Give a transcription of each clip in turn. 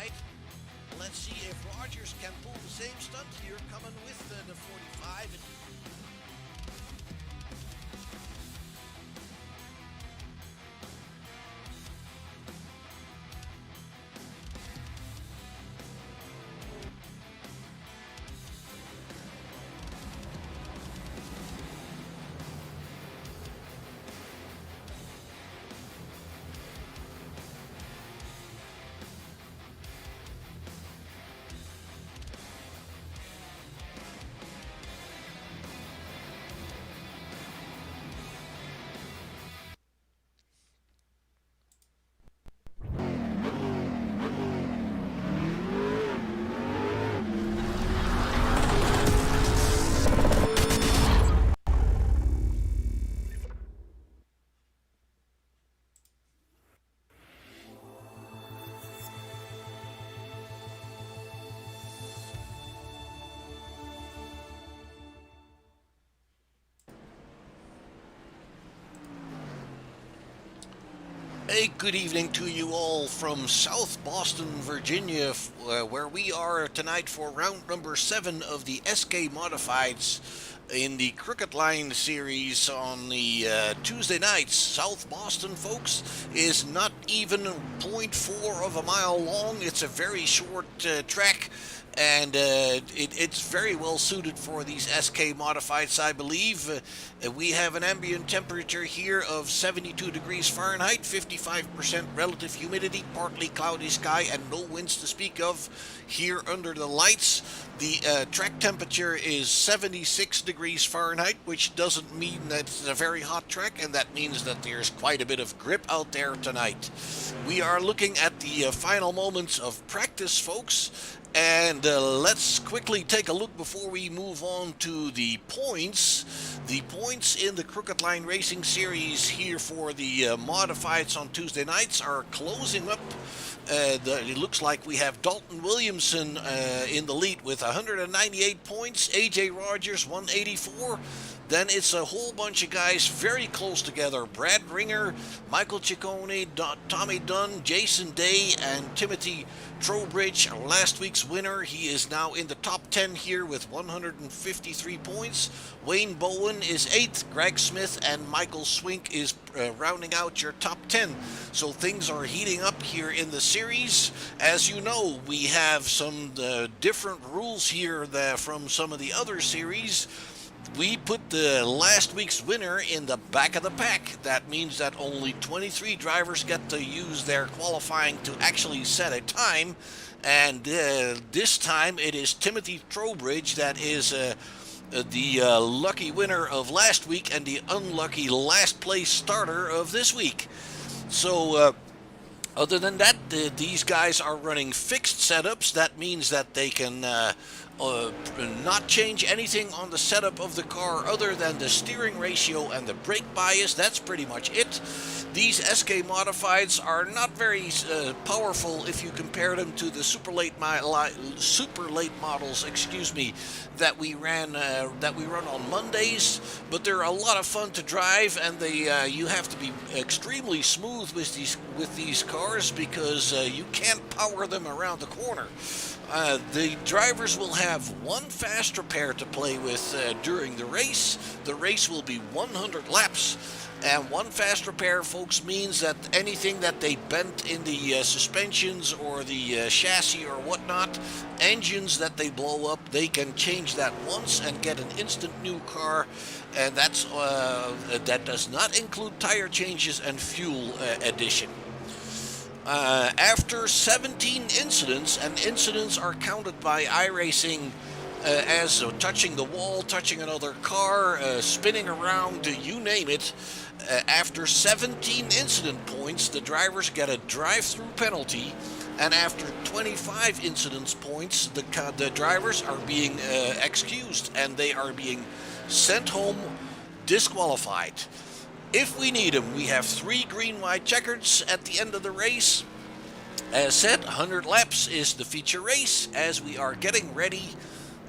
modified. Let's see if Rogers can pull the same stunt here, coming with the 45. Hey, good evening to you all from South Boston, Virginia, where we are tonight for round number 7 of the SK Modifieds in the Crooked Line series on the Tuesday nights. South Boston, folks, is not even 0.4 of a mile long. It's a very short track. And it's very well suited for these SK Modifieds, I believe. We have an ambient temperature here of 72 degrees Fahrenheit, 55% relative humidity, partly cloudy sky, and no winds to speak of here under the lights. The track temperature is 76 degrees Fahrenheit, which doesn't mean that it's a very hot track, and that means that there's quite a bit of grip out there tonight. We are looking at the final moments of practice, folks. And let's quickly take a look before we move on to the points. The points in the Crooked Line Racing Series here for the Modifieds on Tuesday nights are closing up. It looks like we have Dalton Williamson in the lead with 198 points, AJ Rogers 184. Then it's a whole bunch of guys very close together. Brad Ringer, Michael Ciccone, Tommy Dunn, Jason Day, and Timothy Trowbridge, last week's winner. He is now in the top 10 here with 153 points. Wayne Bowen is 8th. Greg Smith and Michael Swink is rounding out your top 10. So things are heating up here in the series. As you know, we have some different rules here from some of the other series. We put the last week's winner in the back of the pack. That means that only 23 drivers get to use their qualifying to actually set a time. And this time it is Timothy Trowbridge that is the lucky winner of last week and the unlucky last place starter of this week. So other than that, these guys are running fixed setups. That means that they can not change anything on the setup of the car other than the steering ratio and the brake bias. That's pretty much it. These SK Modifieds are not very powerful if you compare them to the super late models, that we run on Mondays. But they're a lot of fun to drive, and you have to be extremely smooth with these cars because you can't power them around the corner. The drivers will have one fast repair to play with during the race. The race will be 100 laps. And one fast repair, folks, means that anything that they bent in the suspensions or the chassis or whatnot, engines that they blow up, they can change that once and get an instant new car. And that does not include tire changes and fuel addition. After 17 incidents, and incidents are counted by iRacing as touching the wall, touching another car, spinning around, you name it. After 17 incident points, the drivers get a drive-through penalty, and after 25 incident points, the drivers are being excused, and they are being sent home disqualified. If we need them, we have 3 green-white checkers at the end of the race. As said, 100 laps is the feature race as we are getting ready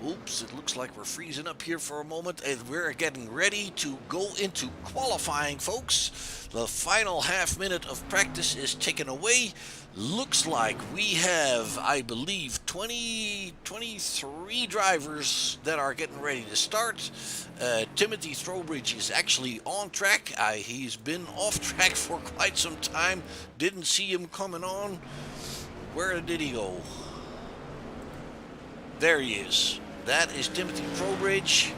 Oops, it looks like we're freezing up here for a moment, and we're getting ready to go into qualifying, folks. The final half minute of practice is taken away. Looks like we have, I believe, 23 drivers that are getting ready to start. Timothy Trowbridge is actually on track. He's been off track for quite some time. Didn't see him coming on. Where did he go? There he is. That is Timothy Trowbridge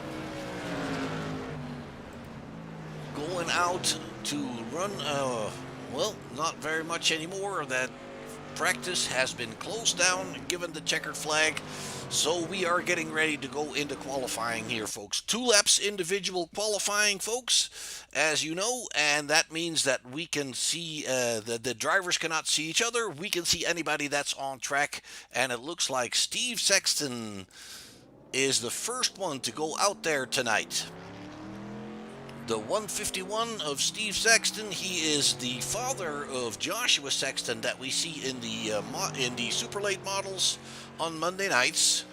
going out to run, well, not very much anymore. That practice has been closed down given the checkered flag. So we are getting ready to go into qualifying here, folks. 2 laps individual qualifying, folks, as you know, and that means that we can see, the drivers cannot see each other. We can see anybody that's on track, and it looks like Steve Sexton is the first one to go out there tonight. The 151 of Steve Sexton. He is the father of Joshua Sexton that we see in the super late models on Monday nights.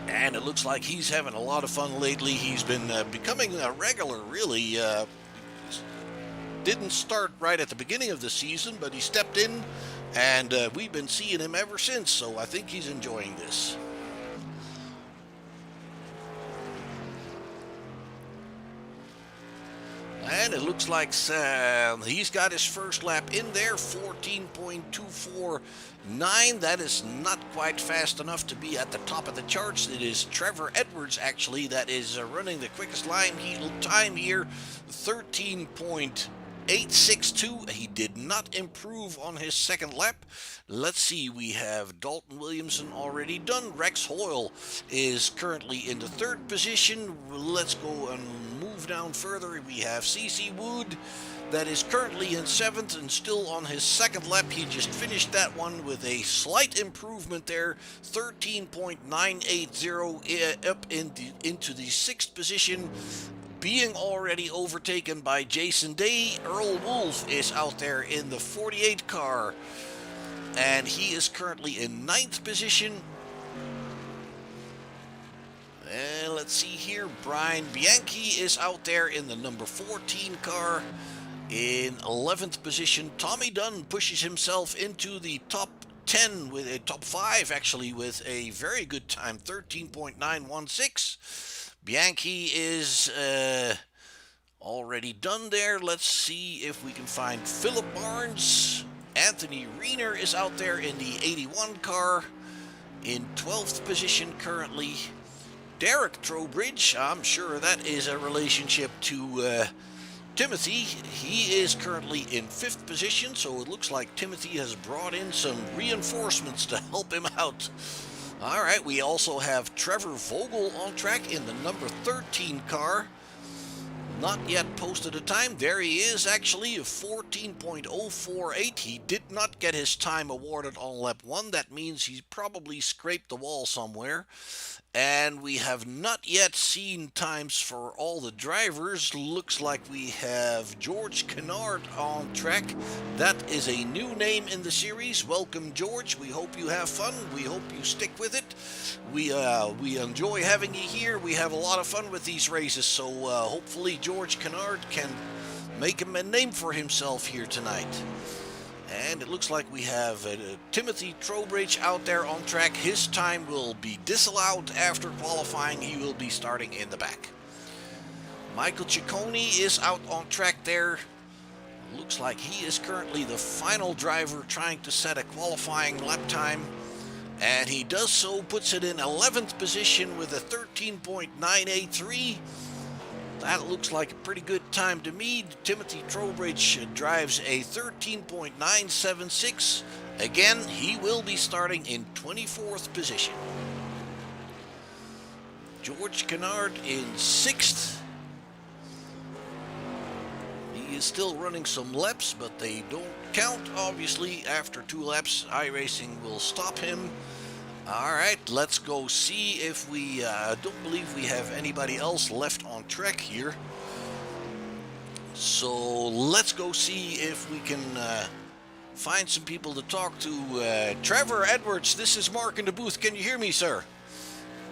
And it looks like he's having a lot of fun lately. He's been becoming a regular, really. Didn't start right at the beginning of the season, but he stepped in, and we've been seeing him ever since, so I think he's enjoying this. And it looks like he's got his first lap in there, 14.249. That is not quite fast enough to be at the top of the charts. It is Trevor Edwards, actually, that is running the quickest time here, 13.862. He did not improve on his second lap. Let's see, we have Dalton Williamson already done. Rex Hoyle is currently in the 3rd position. Let's go and move down further. We have CC Wood that is currently in 7th and still on his second lap. He just finished that one with a slight improvement there, 13.980 up into the 6th position, being already overtaken by Jason Day. Earl Wolf is out there in the 48 car, and he is currently in 9th position. And let's see here, Brian Bianchi is out there in the number 14 car in 11th position. Tommy Dunn pushes himself into the top 10 with a top 5 actually with a very good time, 13.916. Bianchi is already done there. Let's see if we can find Philip Barnes. Anthony Reiner is out there in the 81 car in 12th position currently. Derek Trowbridge, I'm sure that is a relationship to Timothy. He is currently in 5th position, so it looks like Timothy has brought in some reinforcements to help him out. All right, we also have Trevor Vogel on track in the number 13 car. Not yet posted a time. There he is, actually, 14.048. He did not get his time awarded on lap 1. That means he probably scraped the wall somewhere. And we have not yet seen times for all the drivers. Looks like we have George Kennard on track. That is a new name in the series. Welcome, George. We hope you have fun. We hope you stick with it. We enjoy having you here. We have a lot of fun with these races, so hopefully George Kennard can make him a name for himself here tonight. And it looks like we have Timothy Trowbridge out there on track. His time will be disallowed after qualifying. He will be starting in the back. Michael Ciccone is out on track there. Looks like he is currently the final driver trying to set a qualifying lap time. And he does so, puts it in 11th position with a 13.983. That looks like a pretty good time to me. Timothy Trowbridge drives a 13.976. Again, he will be starting in 24th position. George Kennard in 6th. He is still running some laps, but they don't count, obviously. After 2 laps, iRacing will stop him. All right, let's go see if we, don't believe we have anybody else left on track here. So let's go see if we can find some people to talk to. Trevor Edwards, this is Mark in the booth. Can you hear me, sir?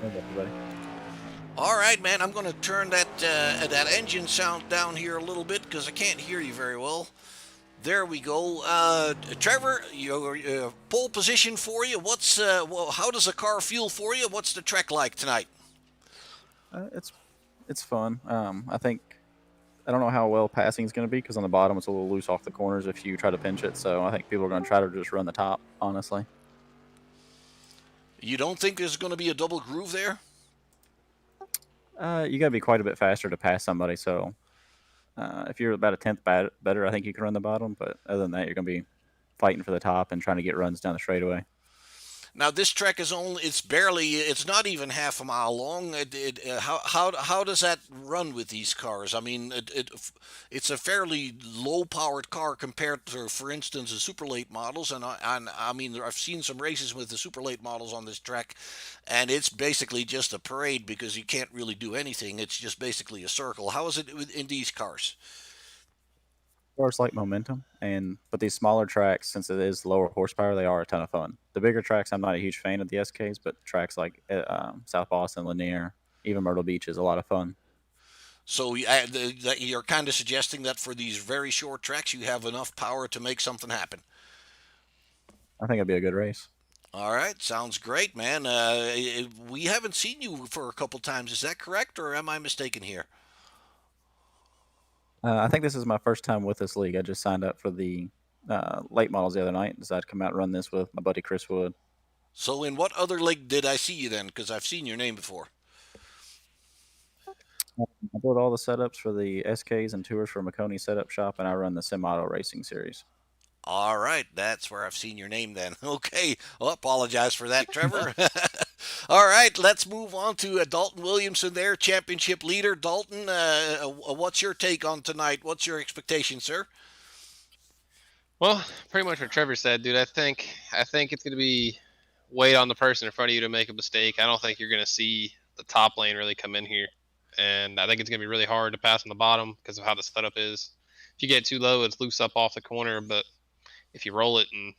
Hey, everybody. All right, man. I'm going to turn that engine sound down here a little bit because I can't hear you very well. There we go. Trevor, your pole position for you. How does the car feel for you? What's the trek like tonight? Uh, it's it's fun. I think I don't know how well passing is going to be because on the bottom it's a little loose off the corners if you try to pinch it. So I think people are going to try to just run the top. Honestly, You don't think there's going to be a double groove there? you got to be quite a bit faster to pass somebody. So if you're about a tenth better, I think you can run the bottom. But other than that, you're going to be fighting for the top and trying to get runs down the straightaway. Now this trek is it's not even half a mile long. How does that run with these cars? I mean, it's a fairly low powered car compared to, for instance, the super late models. I mean, I've seen some races with the super late models on this track, and it's basically just a parade because you can't really do anything. It's just basically a circle. How is it in these cars? Cars like momentum, and but these smaller tracks, since it is lower horsepower, they are a ton of fun. The bigger tracks, I'm not a huge fan of the SKs, but tracks like South Boston, Lanier, even Myrtle Beach is a lot of fun. So you're kind of suggesting that for these very short tracks, you have enough power to make something happen. I think it'd be a good race. All right, sounds great, man. We haven't seen you for a couple times. Is that correct, or am I mistaken here? I think this is my first time with this league. I just signed up for the late models the other night and decided to come out and run this with my buddy Chris Wood. So, in what other league did I see you then? Because I've seen your name before. I build all the setups for the SKs and tours for Maconi Setup Shop, and I run the Semi-Auto Racing Series. All right, that's where I've seen your name then. Okay, well, apologize for that, Trevor. All right, let's move on to Dalton Williamson there, championship leader. Dalton, what's your take on tonight? What's your expectation, sir? Well, pretty much what Trevor said, dude. I think it's going to be wait on the person in front of you to make a mistake. I don't think you're going to see the top lane really come in here, and I think it's going to be really hard to pass on the bottom because of how the setup is. If you get too low, it's loose up off the corner, but if you roll it and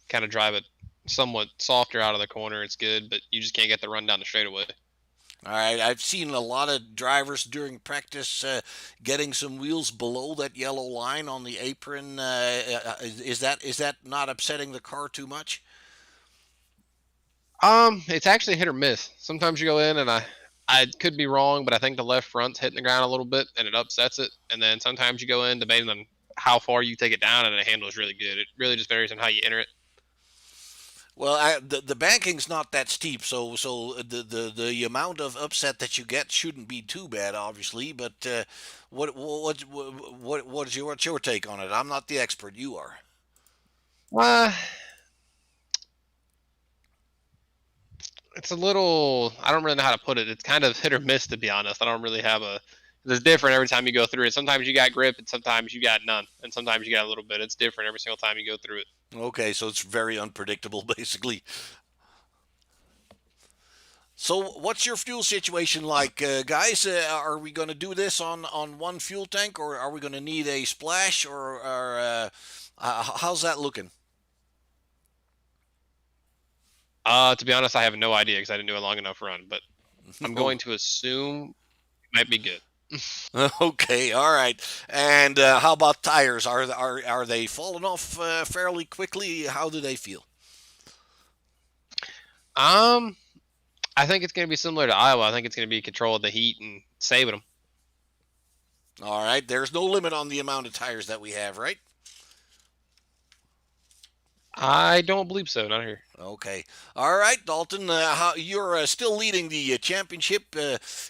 kind of drive it somewhat softer out of the corner, it's good. But you just can't get the run down the straightaway. All right, I've seen a lot of drivers during practice getting some wheels below that yellow line on the apron. Is that not upsetting the car too much? It's actually hit or miss. Sometimes you go in and I could be wrong, but I think the left front's hitting the ground a little bit and it upsets it. And then sometimes you go in debating on how far you take it down and it handles really good. It really just varies on how you enter it. Well, the banking's not that steep, so the amount of upset that you get shouldn't be too bad, obviously. But what's your take on it? I'm not the expert. You are. Uh, it's a little, I don't really know how to put it. It's kind of hit or miss, to be honest. I don't really have a, it's different every time you go through it. Sometimes you got grip and sometimes you got none. And sometimes you got a little bit. It's different every single time you go through it. Okay, so it's very unpredictable, basically. So, what's your fuel situation like, guys? Are we going to do this on one fuel tank, or are we going to need a splash, or how's that looking? To be honest, I have no idea because I didn't do a long enough run, but I'm Oh, going to assume it might be good. okay, all right. And how about tires? Are they falling off fairly quickly? How do they feel? Um, I think it's going to be similar to Iowa. I think it's going to be control of the heat and saving them. All right, there's no limit on the amount of tires that we have, right? I don't believe so. Not here. Okay. All right, Dalton. You're still leading the championship.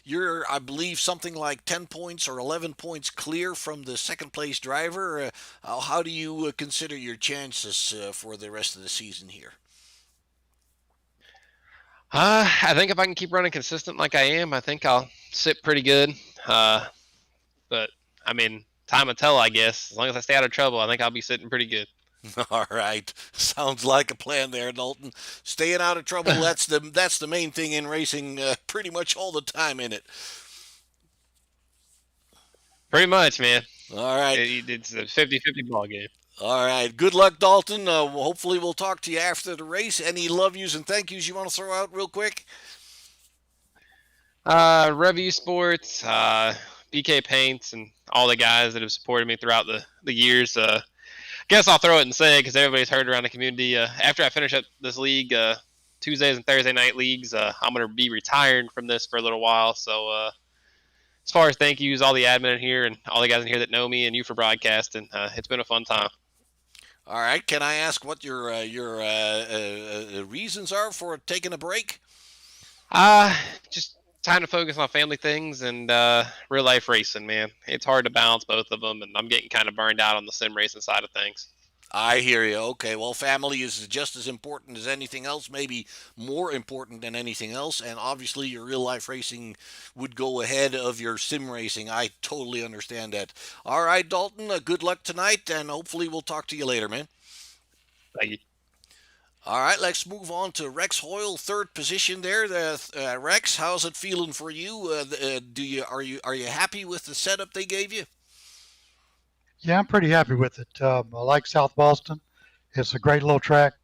You're, I believe, something like 10 points or 11 points clear from the second place driver. How do you consider your chances for the rest of the season here? I think if I can keep running consistent like I am, I think I'll sit pretty good. Uh, but I mean, time will tell, I guess. As long as I stay out of trouble, I think I'll be sitting pretty good. All right. Sounds like a plan there, Dalton. Staying out of trouble, that's the main thing in racing pretty much all the time in it. Pretty much, man. All right. It's a 50-50 ball game. All right. Good luck, Dalton. Hopefully, we'll talk to you after the race. Any love yous and thank yous you want to throw out real quick? Review Sports, BK Paints, and all the guys that have supported me throughout the years. Guess I'll throw it and say it because everybody's heard around the community. After I finish up this league, Tuesdays and Thursday night leagues, I'm going to be retiring from this for a little while. So as far as thank yous, all the admin in here and all the guys in here that know me and you for broadcasting, it's been a fun time. All right. Can I ask what your reasons are for taking a break? Just time to focus on family things and real life racing, man. It's hard to balance both of them, and I'm getting kind of burned out on the sim racing side of things. I hear you. Okay, well, family is just as important as anything else, maybe more important than anything else. And obviously, your real life racing would go ahead of your sim racing. I totally understand that. All right, Dalton, good luck tonight, and hopefully, we'll talk to you later, man. Thank you. All right, let's move on to Rex Hoyle, third position there. Rex, how's it feeling for you? Are you happy with the setup they gave you? Yeah, I'm pretty happy with it. I like South Boston. It's a great little track.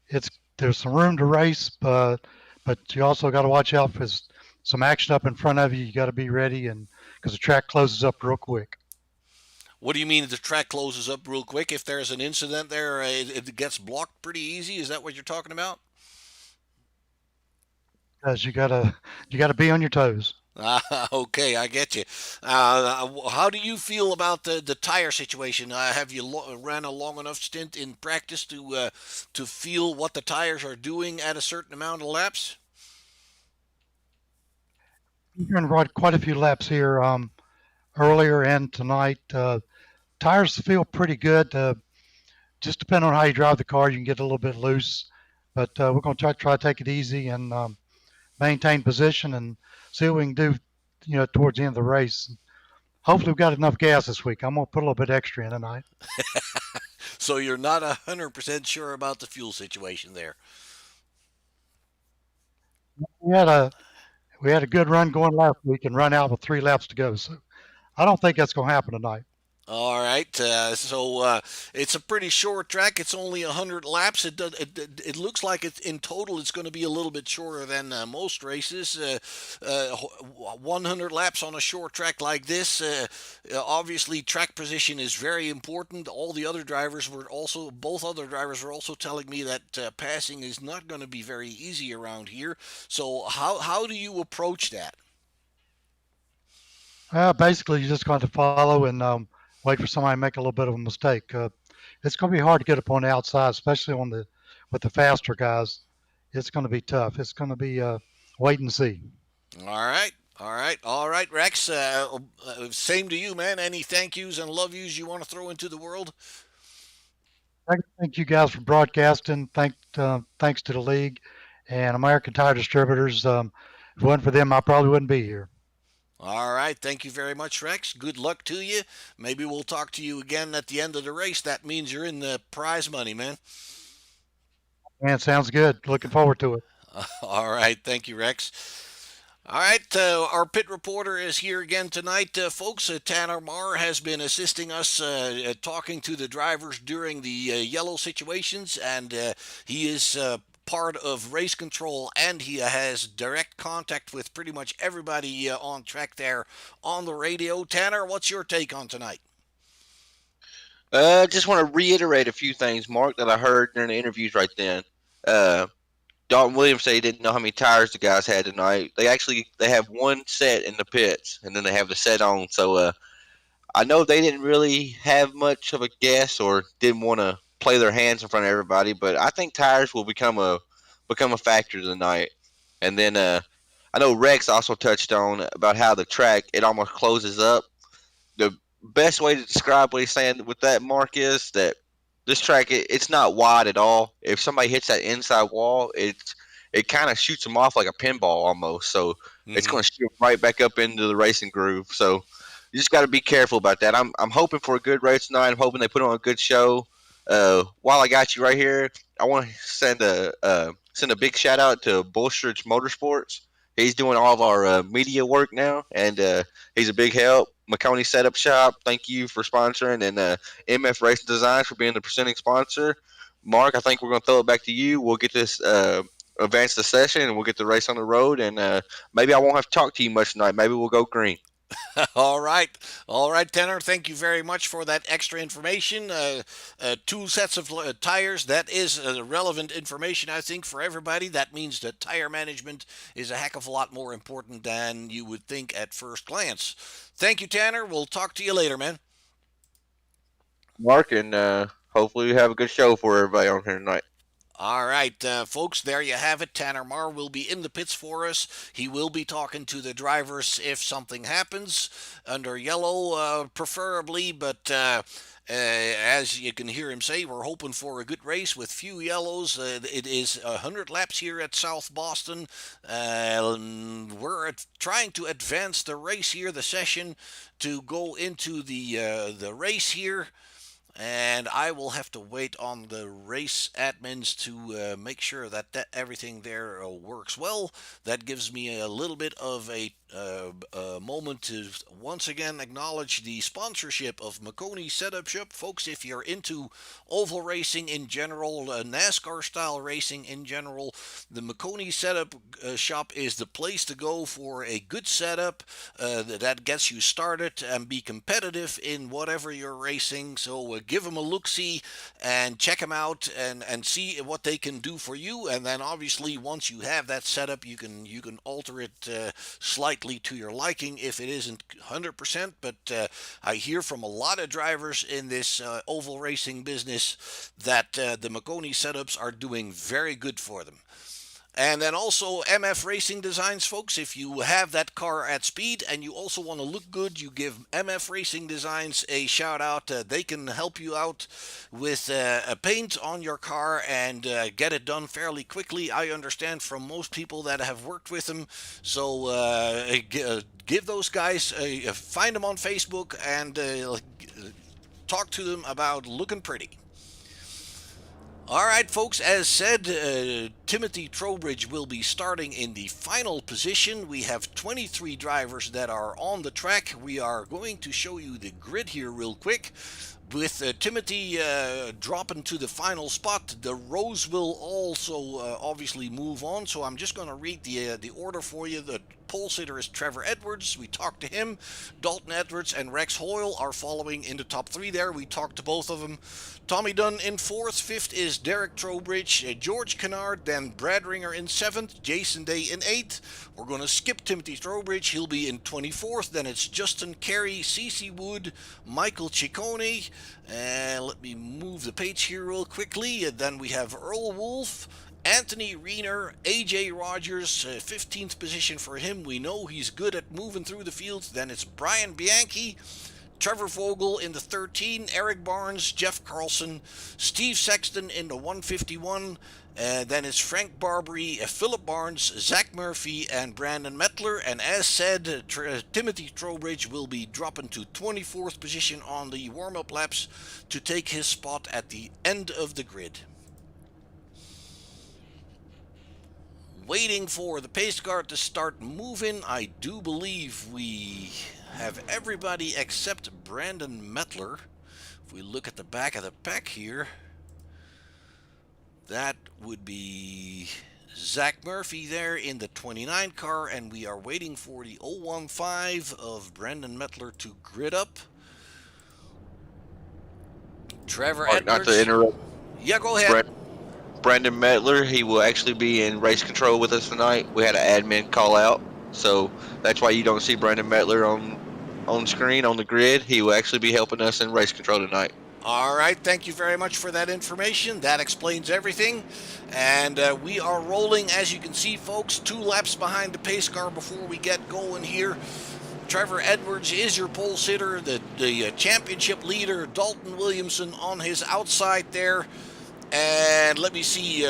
It's there's some room to race, but you also got to watch out for some action up in front of you. You got to be ready, and because the track closes up real quick. What do you mean the track closes up real quick? If there's an incident there, it gets blocked pretty easy. Is that what you're talking about? Because you gotta be on your toes. Okay, I get you. How do you feel about the tire situation? Have you ran a long enough stint in practice to feel what the tires are doing at a certain amount of laps? You're going to ride quite a few laps here earlier and tonight. Tires feel pretty good. Just depending on how you drive the car, you can get a little bit loose. But we're going to try to take it easy and maintain position and see what we can do, towards the end of the race. Hopefully, we've got enough gas this week. I'm going to put a little bit extra in tonight. So you're not 100% sure about the fuel situation there. We had a we had a good run going last week and run out with 3 laps to go. So I don't think that's going to happen tonight. All right, so it's a pretty short track. It's only 100 laps. It looks like in total it's going to be a little bit shorter than most races. 100 laps on a short track like this. Obviously, track position is very important. Both other drivers were also telling me that passing is not going to be very easy around here. So how do you approach that? Basically, you just got to follow and wait for somebody to make a little bit of a mistake. It's going to be hard to get up on the outside, especially with the faster guys. It's going to be tough. It's going to be wait and see. All right. All right, Rex. Same to you, man. Any thank yous and love yous you want to throw into the world? Thank you guys for broadcasting. Thanks to the league and American Tire Distributors. If it wasn't for them, I probably wouldn't be here. All right. Thank you very much, Rex. Good luck to you. Maybe we'll talk to you again at the end of the race. That means you're in the prize money, man. Man, sounds good. Looking forward to it. All right. Thank you, Rex. All right, our pit reporter is here again tonight, folks. Tanner Marr has been assisting us talking to the drivers during the yellow situations, and he is part of race control, and he has direct contact with pretty much everybody on track there on the radio. Tanner, what's your take on tonight? Just want to reiterate a few things, Mark, that I heard during the interviews right then. Dalton Williams said he didn't know how many tires the guys had tonight. They have one set in the pits, and then they have the set on. So I know they didn't really have much of a guess or didn't want to play their hands in front of everybody, but I think tires will become a factor tonight. And then I know Rex also touched on about how the track, it almost closes up. The best way to describe what he's saying with that, Mark, is that this track, it's not wide at all. If somebody hits that inside wall, it kind of shoots them off like a pinball almost. So it's going to shoot right back up into the racing groove. So you just got to be careful about that. I'm hoping for a good race tonight. I'm hoping they put on a good show. While I got you right here, I want to send a big shout out to Bullstridge Motorsports. He's doing all of our media work now, and he's a big help. McConey Setup Shop, thank you for sponsoring, and MF Racing Designs for being the presenting sponsor. Mark, I think we're going to throw it back to you. We'll get this advance the session, and we'll get the race on the road. And maybe I won't have to talk to you much tonight. Maybe we'll go green. All right, Tanner. Thank you very much for that extra information. 2 sets of tires. That is relevant information, I think, for everybody. That means that tire management is a heck of a lot more important than you would think at first glance. Thank you, Tanner. We'll talk to you later, man. Mark, and hopefully we have a good show for everybody on here tonight. All right, folks, there you have it. Tanner Marr will be in the pits for us. He will be talking to the drivers if something happens, under yellow preferably, but as you can hear him say, we're hoping for a good race with few yellows. It is 100 laps here at South Boston. We're trying to advance the race here, the session, to go into the race here. And I will have to wait on the race admins to make sure that everything there works well. That gives me a little bit of a moment to once again acknowledge the sponsorship of Makoni Setup Shop. Folks, if you're into oval racing in general, NASCAR style racing in general, the Makoni Setup Shop is the place to go for a good setup that gets you started and be competitive in whatever you're racing. So give them a look-see and check them out and see what they can do for you. And then obviously once you have that setup, you can alter it slightly to your liking if it isn't 100%. But I hear from a lot of drivers in this oval racing business that the Makoni setups are doing very good for them. And then also MF Racing Designs, folks. If you have that car at speed and you also want to look good, you give MF Racing Designs a shout out. They can help you out with a paint on your car and get it done fairly quickly. I understand from most people that have worked with them. So give those guys, find them on Facebook and talk to them about looking pretty. All right, folks, as said, Timothy Trowbridge will be starting in the final position. We have 23 drivers that are on the track. We are going to show you the grid here real quick. With Timothy dropping to the final spot, the rows will also obviously move on. So I'm just going to read the order for you. The pole sitter is Trevor Edwards. We talked to him. Dalton Edwards and Rex Hoyle are following in the top 3 there. We talked to both of them. Tommy Dunn in 4th. 5th is Derek Trowbridge. George Kennard, then Brad Ringer in 7th. Jason Day in 8th. We're going to skip Timothy Trowbridge. He'll be in 24th. Then it's Justin Carey, CC Wood, Michael Ciccone. And let me move the page here real quickly. And then we have Earl Wolf, Anthony Reiner, AJ Rogers, 15th position for him. We know he's good at moving through the fields. Then it's Brian Bianchi, Trevor Vogel in the 13, Eric Barnes, Jeff Carlson, Steve Sexton in the 151. Then it's Frank Barbary, Philip Barnes, Zach Murphy, and Brandon Mettler. And as said, Timothy Trowbridge will be dropping to 24th position on the warm-up laps to take his spot at the end of the grid. Waiting for the pace car to start moving. I do believe we have everybody except Brandon Mettler. If we look at the back of the pack here, that would be Zach Murphy there in the 29 car, and we are waiting for the 015 of Brandon Mettler to grid up. Trevor Edwards. Not to interrupt. Yeah, go ahead. Brandon Mettler, he will actually be in race control with us tonight. We had an admin call out, so that's why you don't see Brandon Mettler on screen on the grid. He will actually be helping us in race control tonight. All right, thank you very much for that information. That explains everything. And we are rolling, as you can see, folks, 2 laps behind the pace car before we get going here. Trevor Edwards is your pole sitter, the championship leader, Dalton Williamson on his outside there. And let me see,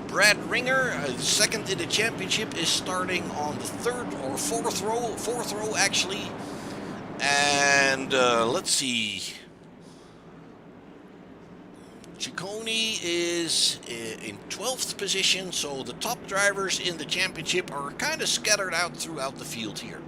Brad Ringer, second in the championship, is starting on the 3rd or 4th row actually. And let's see, Ciccone is in 12th position, so the top drivers in the championship are kind of scattered out throughout the field here.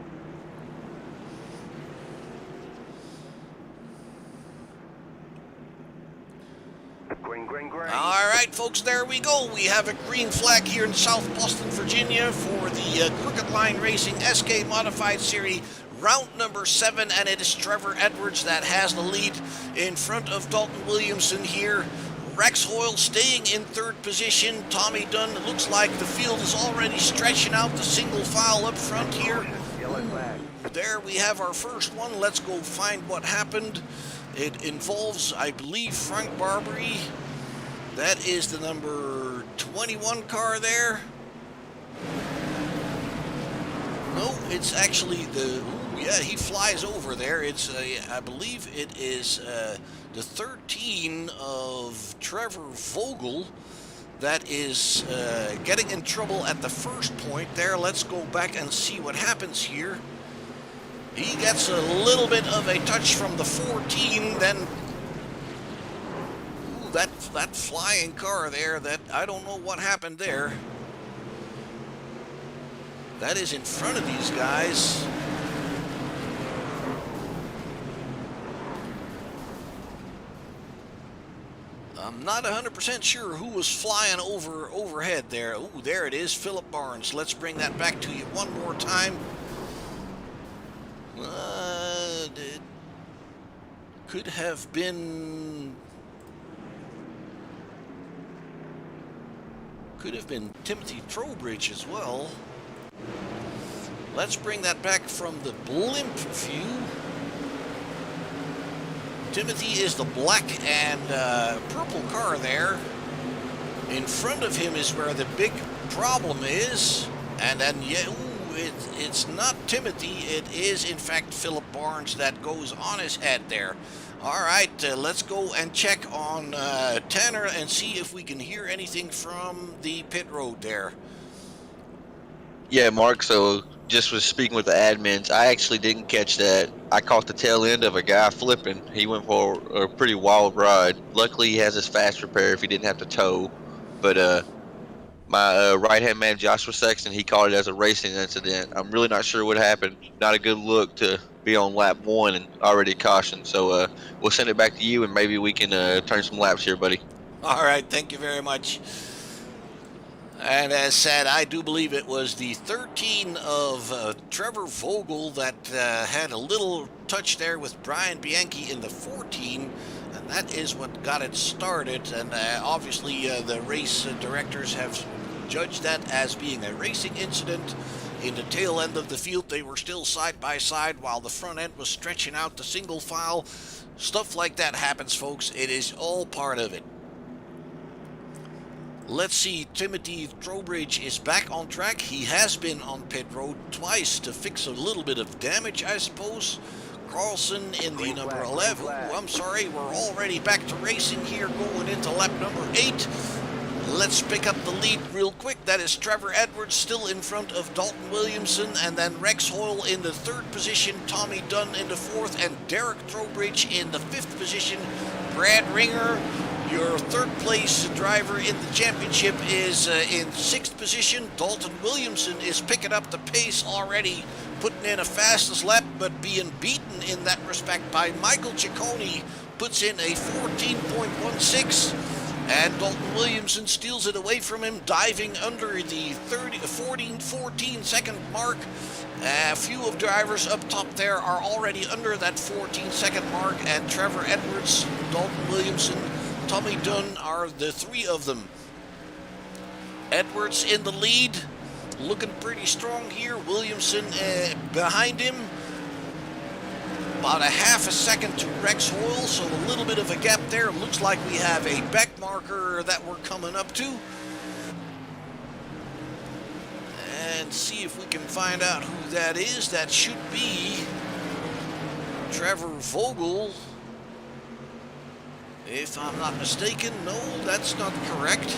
All right, folks, there we go. We have a green flag here in South Boston, Virginia for the Crooked Line Racing SK Modified Series, round number 7, and it is Trevor Edwards that has the lead in front of Dalton Williamson here. Rex Hoyle staying in 3rd position. Tommy Dunn, it looks like the field is already stretching out the single file up front here. There we have our first one. Let's go find what happened. It involves, I believe, Frank Barbary. That is the number 21 car there. No, it's actually the... Yeah, he flies over there. It's, I believe it is the 13 of Trevor Vogel that is getting in trouble at the first point there. Let's go back and see what happens here. He gets a little bit of a touch from the 14, then... Ooh, that flying car there, that I don't know what happened there. That is in front of these guys. I'm not 100% sure who was flying overhead there. Ooh, there it is, Philip Barnes. Let's bring that back to you one more time. It could have been Timothy Trowbridge as well. Let's bring that back from the blimp view. Timothy is the black and purple car there. In front of him is where the big problem is. And then, yeah, it's not Timothy. It is, in fact, Philip Barnes that goes on his head there. All right, let's go and check on Tanner and see if we can hear anything from the pit road there. Yeah, Mark, so just was speaking with the admins. I actually didn't catch that. I caught the tail end of a guy flipping. He went for a pretty wild ride. Luckily, he has his fast repair if he didn't have to tow. But my right-hand man, Joshua Sexton, he called it as a racing incident. I'm really not sure what happened. Not a good look to be on lap 1 and already cautioned. So we'll send it back to you, and maybe we can turn some laps here, buddy. All right, thank you very much. And as said, I do believe it was the 13 of Trevor Vogel that had a little touch there with Brian Bianchi in the 14, and that is what got it started. And obviously the race directors have judged that as being a racing incident. In the tail end of the field, they were still side by side while the front end was stretching out the single file. Stuff like that happens, folks. It is all part of it. Let's see, Timothy Trowbridge is back on track. He has been on pit road twice to fix a little bit of damage, I suppose. Carlson in the number 11. Ooh, I'm sorry, we're already back to racing here, going into lap number 8. Let's pick up the lead real quick. That is Trevor Edwards still in front of Dalton Williamson, and then Rex Hoyle in the 3rd position, Tommy Dunn in the 4th, and Derek Trowbridge in the 5th position. Brad Ringer, your 3rd place driver in the championship, is in 6th position. Dalton Williamson is picking up the pace already, putting in a fastest lap, but being beaten in that respect by Michael Ciccone, puts in a 14.16. And Dalton Williamson steals it away from him, diving under the 14 second mark. A few of drivers up top there are already under that 14 second mark, and Trevor Edwards, Dalton Williamson, Tommy Dunn are the 3 of them. Edwards in the lead, looking pretty strong here. Williamson behind him. About a half a second to Rex Hoyle, so a little bit of a gap there. Looks like we have a back marker that we're coming up to. And see if we can find out who that is. That should be Trevor Vogel, if I'm not mistaken. No, that's not correct.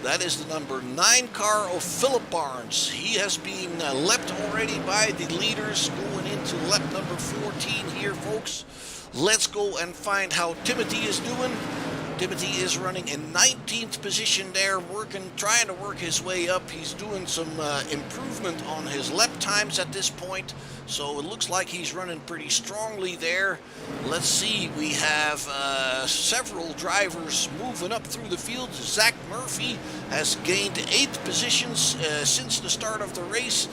That is the number 9 car of Philip Barnes. He has been leapt already by the leaders going into lap number 14 here, folks. Let's go and find how Timothy is doing. Timothy is running in 19th position there, trying to work his way up. He's doing some improvement on his lap times at this point, so it looks like he's running pretty strongly there. Let's see, we have several drivers moving up through the field. Zach Murphy has gained 8th positions since the start of the race,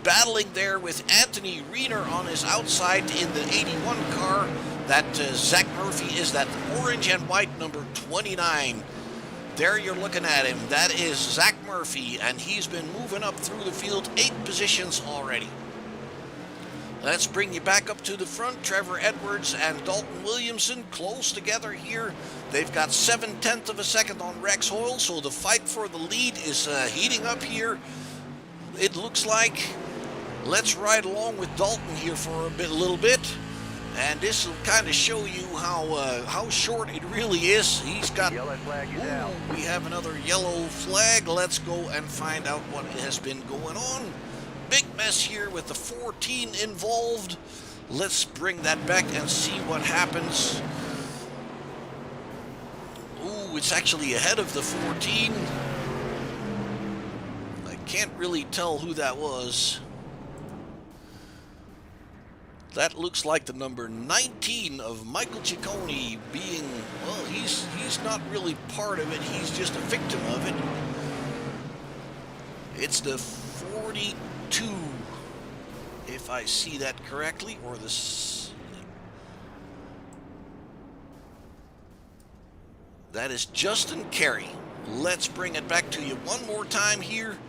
battling there with Anthony Reiner on his outside in the 81 car. That Zach Murphy is that orange and white number 29. There you're looking at him. That is Zach Murphy, and he's been moving up through the field 8 positions already. Let's bring you back up to the front. Trevor Edwards and Dalton Williamson close together here. They've got 7/10 of a second on Rex Hoyle, so the fight for the lead is heating up here. It looks like. Let's ride along with Dalton here for a little bit. And this will kind of show you how short it really is. He's got, we have another yellow flag. Let's go and find out what has been going on. Big mess here with the 14 involved. Let's bring that back and see what happens. Ooh, it's actually ahead of the 14. I can't really tell who that was. That looks like the number 19 of Michael Ciccone being, well, he's not really part of it. He's just a victim of it. It's the 42, if I see that correctly, or this. That is Justin Carey. Let's bring it back to you one more time here.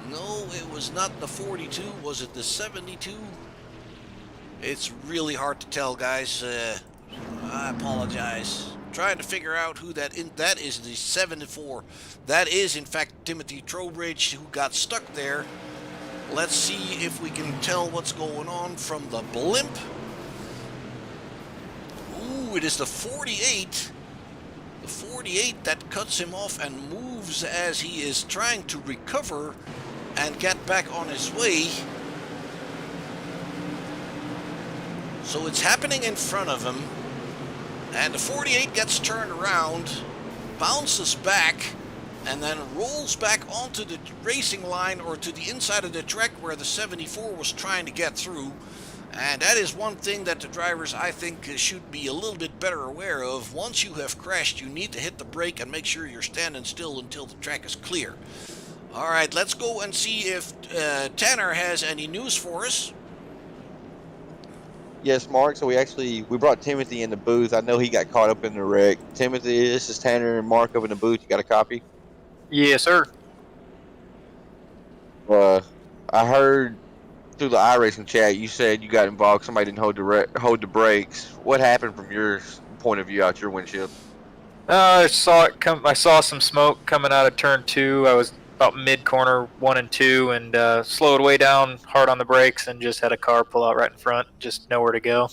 No, it was not the 42. Was it the 72? It's really hard to tell, guys. I apologize. Trying to figure out who that is the 74. That is, in fact, Timothy Trowbridge, who got stuck there. Let's see if we can tell what's going on from the blimp. Ooh, it is the 48. The 48 that cuts him off and moves as he is trying to recover and get back on his way. So it's happening in front of him, and the 48 gets turned around, bounces back, and then rolls back onto the racing line or to the inside of the track where the 74 was trying to get through. And that is one thing that the drivers, I think, should be a little bit better aware of. Once you have crashed, you need to hit the brake and make sure you're standing still until the track is clear. All right, let's go and see if Tanner has any news for us. Yes, Mark. So we brought Timothy in the booth. I know he got caught up in the wreck. Timothy, this is Tanner and Mark up in the booth. You got a copy? Yes, sir. I heard through the iRacing chat you said you got involved. Somebody didn't hold the brakes. What happened from your point of view out your windshield? I saw it come. I saw some smoke coming out of turn 2. I was about mid corner 1 and 2, and slowed way down hard on the brakes, and just had a car pull out right in front. Just nowhere to go.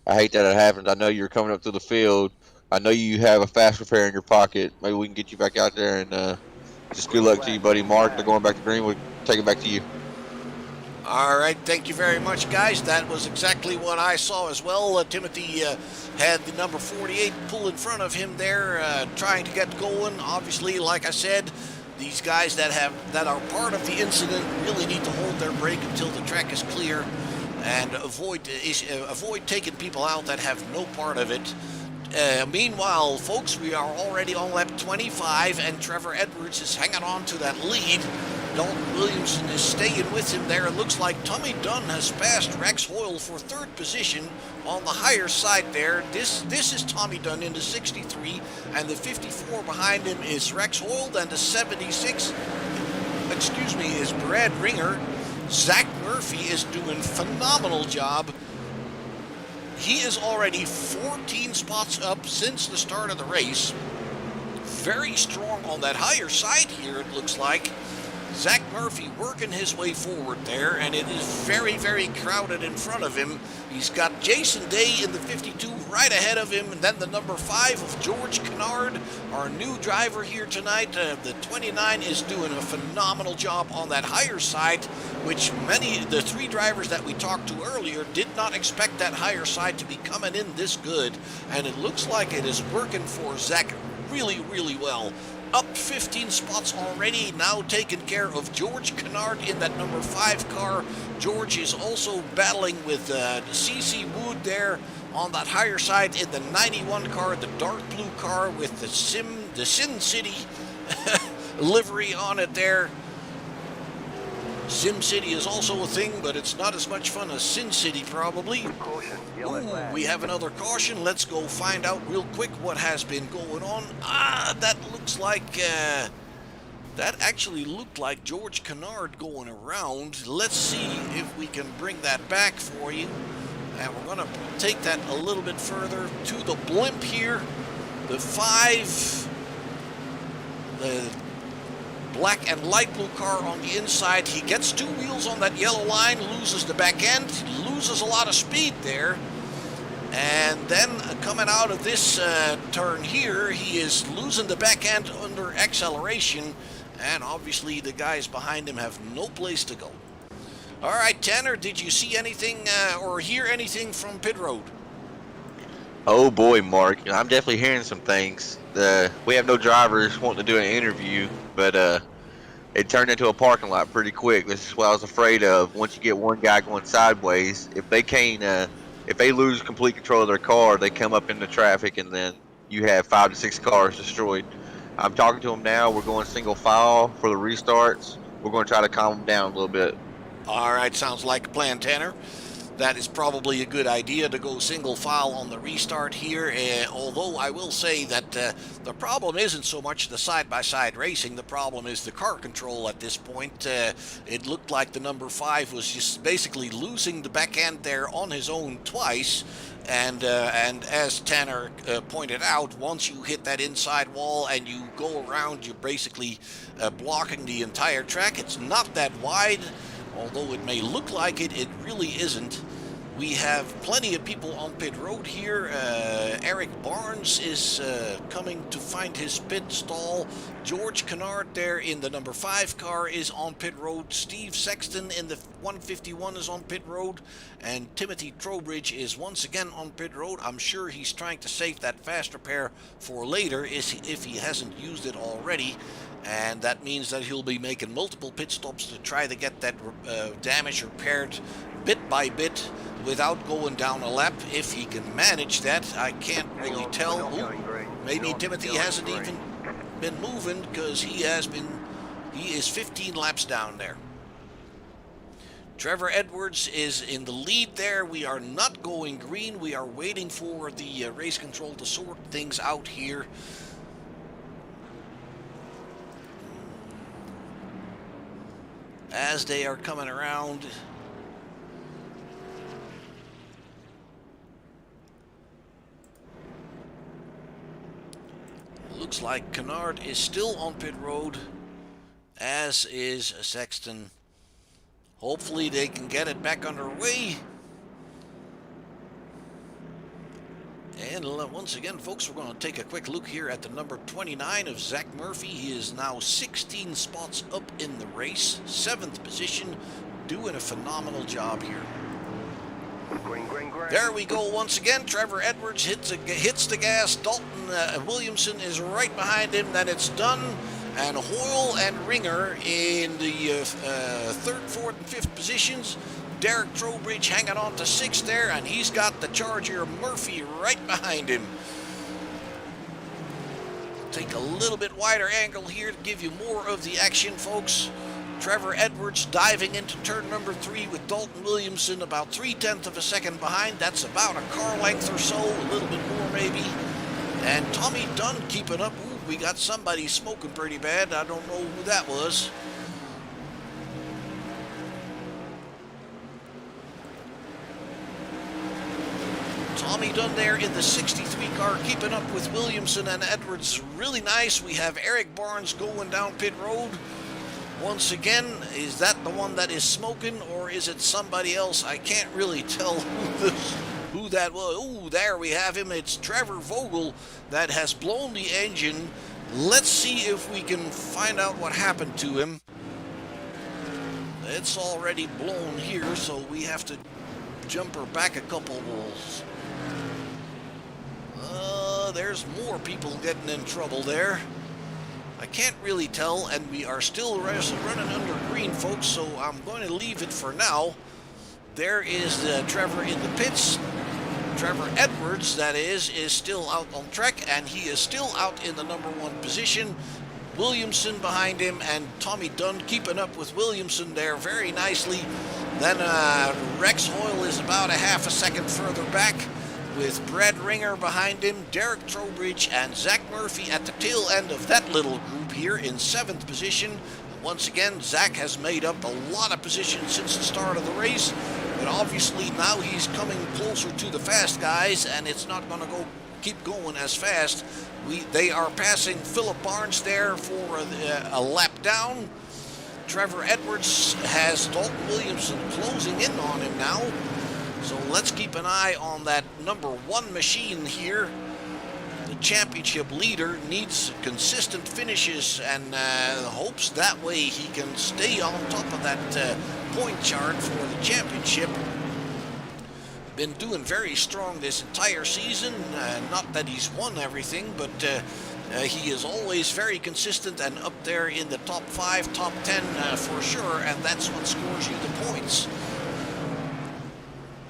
I hate that it happened. I know you're coming up through the field. I know you have a fast repair in your pocket. Maybe we can get you back out there, and just good luck to you, buddy. Mark, they're going back to Greenwood. Take it back to you. All right, thank you very much, guys. That was exactly what I saw as well. Timothy had the number 48 pull in front of him there, trying to get going. Obviously, like I said, these guys that are part of the incident really need to hold their brake until the track is clear, and avoid taking people out that have no part of it. Meanwhile, folks, we are already on lap 25, and Trevor Edwards is hanging on to that lead. Dalton Williamson is staying with him there. It looks like Tommy Dunn has passed Rex Hoyle for 3rd position on the higher side there. This is Tommy Dunn in the 63, and the 54 behind him is Rex Hoyle, and the 76, is Brad Ringer. Zach Murphy is doing a phenomenal job. He is already 14 spots up since the start of the race. Very strong on that higher side here, it looks like. Zach Murphy working his way forward there, and it is very, very crowded in front of him. He's got Jason Day in the 52, right ahead of him. And then the number 5 of George Kennard, our new driver here tonight. The 29 is doing a phenomenal job on that higher side, which the 3 drivers that we talked to earlier did not expect that higher side to be coming in this good. And it looks like it is working for Zach really, really well. Up 15 spots already, now taking care of George Kennard in that number 5 car. George is also battling with CC Wood there on that higher side in the 91 car, the dark blue car with the Sin City livery on it there. Sim City is also a thing, but it's not as much fun as Sin City probably. Ooh, we have another caution. Let's go find out real quick what has been going on. That looks like, that actually looked like George Kennard going around. Let's see if we can bring that back for you. And we're going to take that a little bit further to the blimp here. The 5, the black and light blue car on the inside. He gets 2 wheels on that yellow line, loses the back end, loses a lot of speed there. And then coming out of this turn here, he is losing the back end under acceleration. And obviously the guys behind him have no place to go. All right, Tanner, did you see anything or hear anything from pit road? Oh boy, Mark, I'm definitely hearing some things. We have no drivers wanting to do an interview, but it turned into a parking lot pretty quick. This is what I was afraid of. Once you get one guy going sideways, if they can't, if they lose complete control of their car, they come up into traffic, and then you have 5 to 6 cars destroyed. I'm talking to them now. We're going single file for the restarts. We're going to try to calm them down a little bit. All right, sounds like a plan, Tanner. That is probably a good idea to go single file on the restart here, although I will say that the problem isn't so much the side-by-side racing. The problem is the car control at this point. It looked like the number 5 was just basically losing the back end there on his own twice. And as Tanner pointed out, once you hit that inside wall and you go around, you're basically blocking the entire track. It's not that wide. Although it may look like it, it really isn't. We have plenty of people on pit road here. Eric Barnes is coming to find his pit stall. George Kennard there in the number 5 car is on pit road. Steve Sexton in the 151 is on pit road. And Timothy Trowbridge is once again on pit road. I'm sure he's trying to save that fast repair for later if he hasn't used it already. And that means that he'll be making multiple pit stops to try to get that damage repaired bit by bit without going down a lap. If he can manage that, I can't really tell. Ooh, maybe Timothy hasn't even been moving because he is 15 laps down there. Trevor Edwards is in the lead there. We are not going green. We are waiting for the race control to sort things out here. As they are coming around. Looks like Kennard is still on pit road, as is Sexton. Hopefully they can get it back underway. And once again, folks, we're going to take a quick look here at the number 29 of Zach Murphy. He is now 16 spots up in the race, 7th position, doing a phenomenal job here. Green. There we go once again. Trevor Edwards hits the gas. Dalton Williamson is right behind him. Then it's Dunn and Hoyle and Ringer in the 3rd, 4th, and 5th positions. Derek Trowbridge hanging on to 6th there, and he's got the Charger Murphy right behind him. Take a little bit wider angle here to give you more of the action, folks. Trevor Edwards diving into turn number 3 with Dalton Williamson about 3/10 of a second behind. That's about a car length or so, a little bit more maybe. And Tommy Dunn keeping up. Ooh, we got somebody smoking pretty bad. I don't know who that was. Tommy Dunn there in the 63 car, keeping up with Williamson and Edwards. Really nice. We have Eric Barnes going down pit road. Once again, is that the one that is smoking, or is it somebody else? I can't really tell who that was. Oh, there we have him. It's Trevor Vogel that has blown the engine. Let's see if we can find out what happened to him. It's already blown here, so we have to jump her back a couple walls. There's more people getting in trouble there. I can't really tell, and we are still running under green, folks, so I'm going to leave it for now. There is Trevor in the pits. Trevor Edwards, that is still out on track, and he is still out in the number 1 position. Williamson behind him, and Tommy Dunn keeping up with Williamson there very nicely. Then Rex Hoyle is about a half a second further back, with Brad Ringer behind him, Derek Trowbridge, and Zach Murphy at the tail end of that little group here in 7th position. Once again, Zach has made up a lot of positions since the start of the race, but obviously now he's coming closer to the fast guys, and it's not going to keep going as fast. They are passing Philip Barnes there for a lap down. Trevor Edwards has Dalton Williamson closing in on him now. So let's keep an eye on that number 1 machine here. The championship leader needs consistent finishes and hopes that way he can stay on top of that point chart for the championship. Been doing very strong this entire season. Not that he's won everything, but he is always very consistent and up there in the top 5, top 10 for sure, and that's what scores you the points.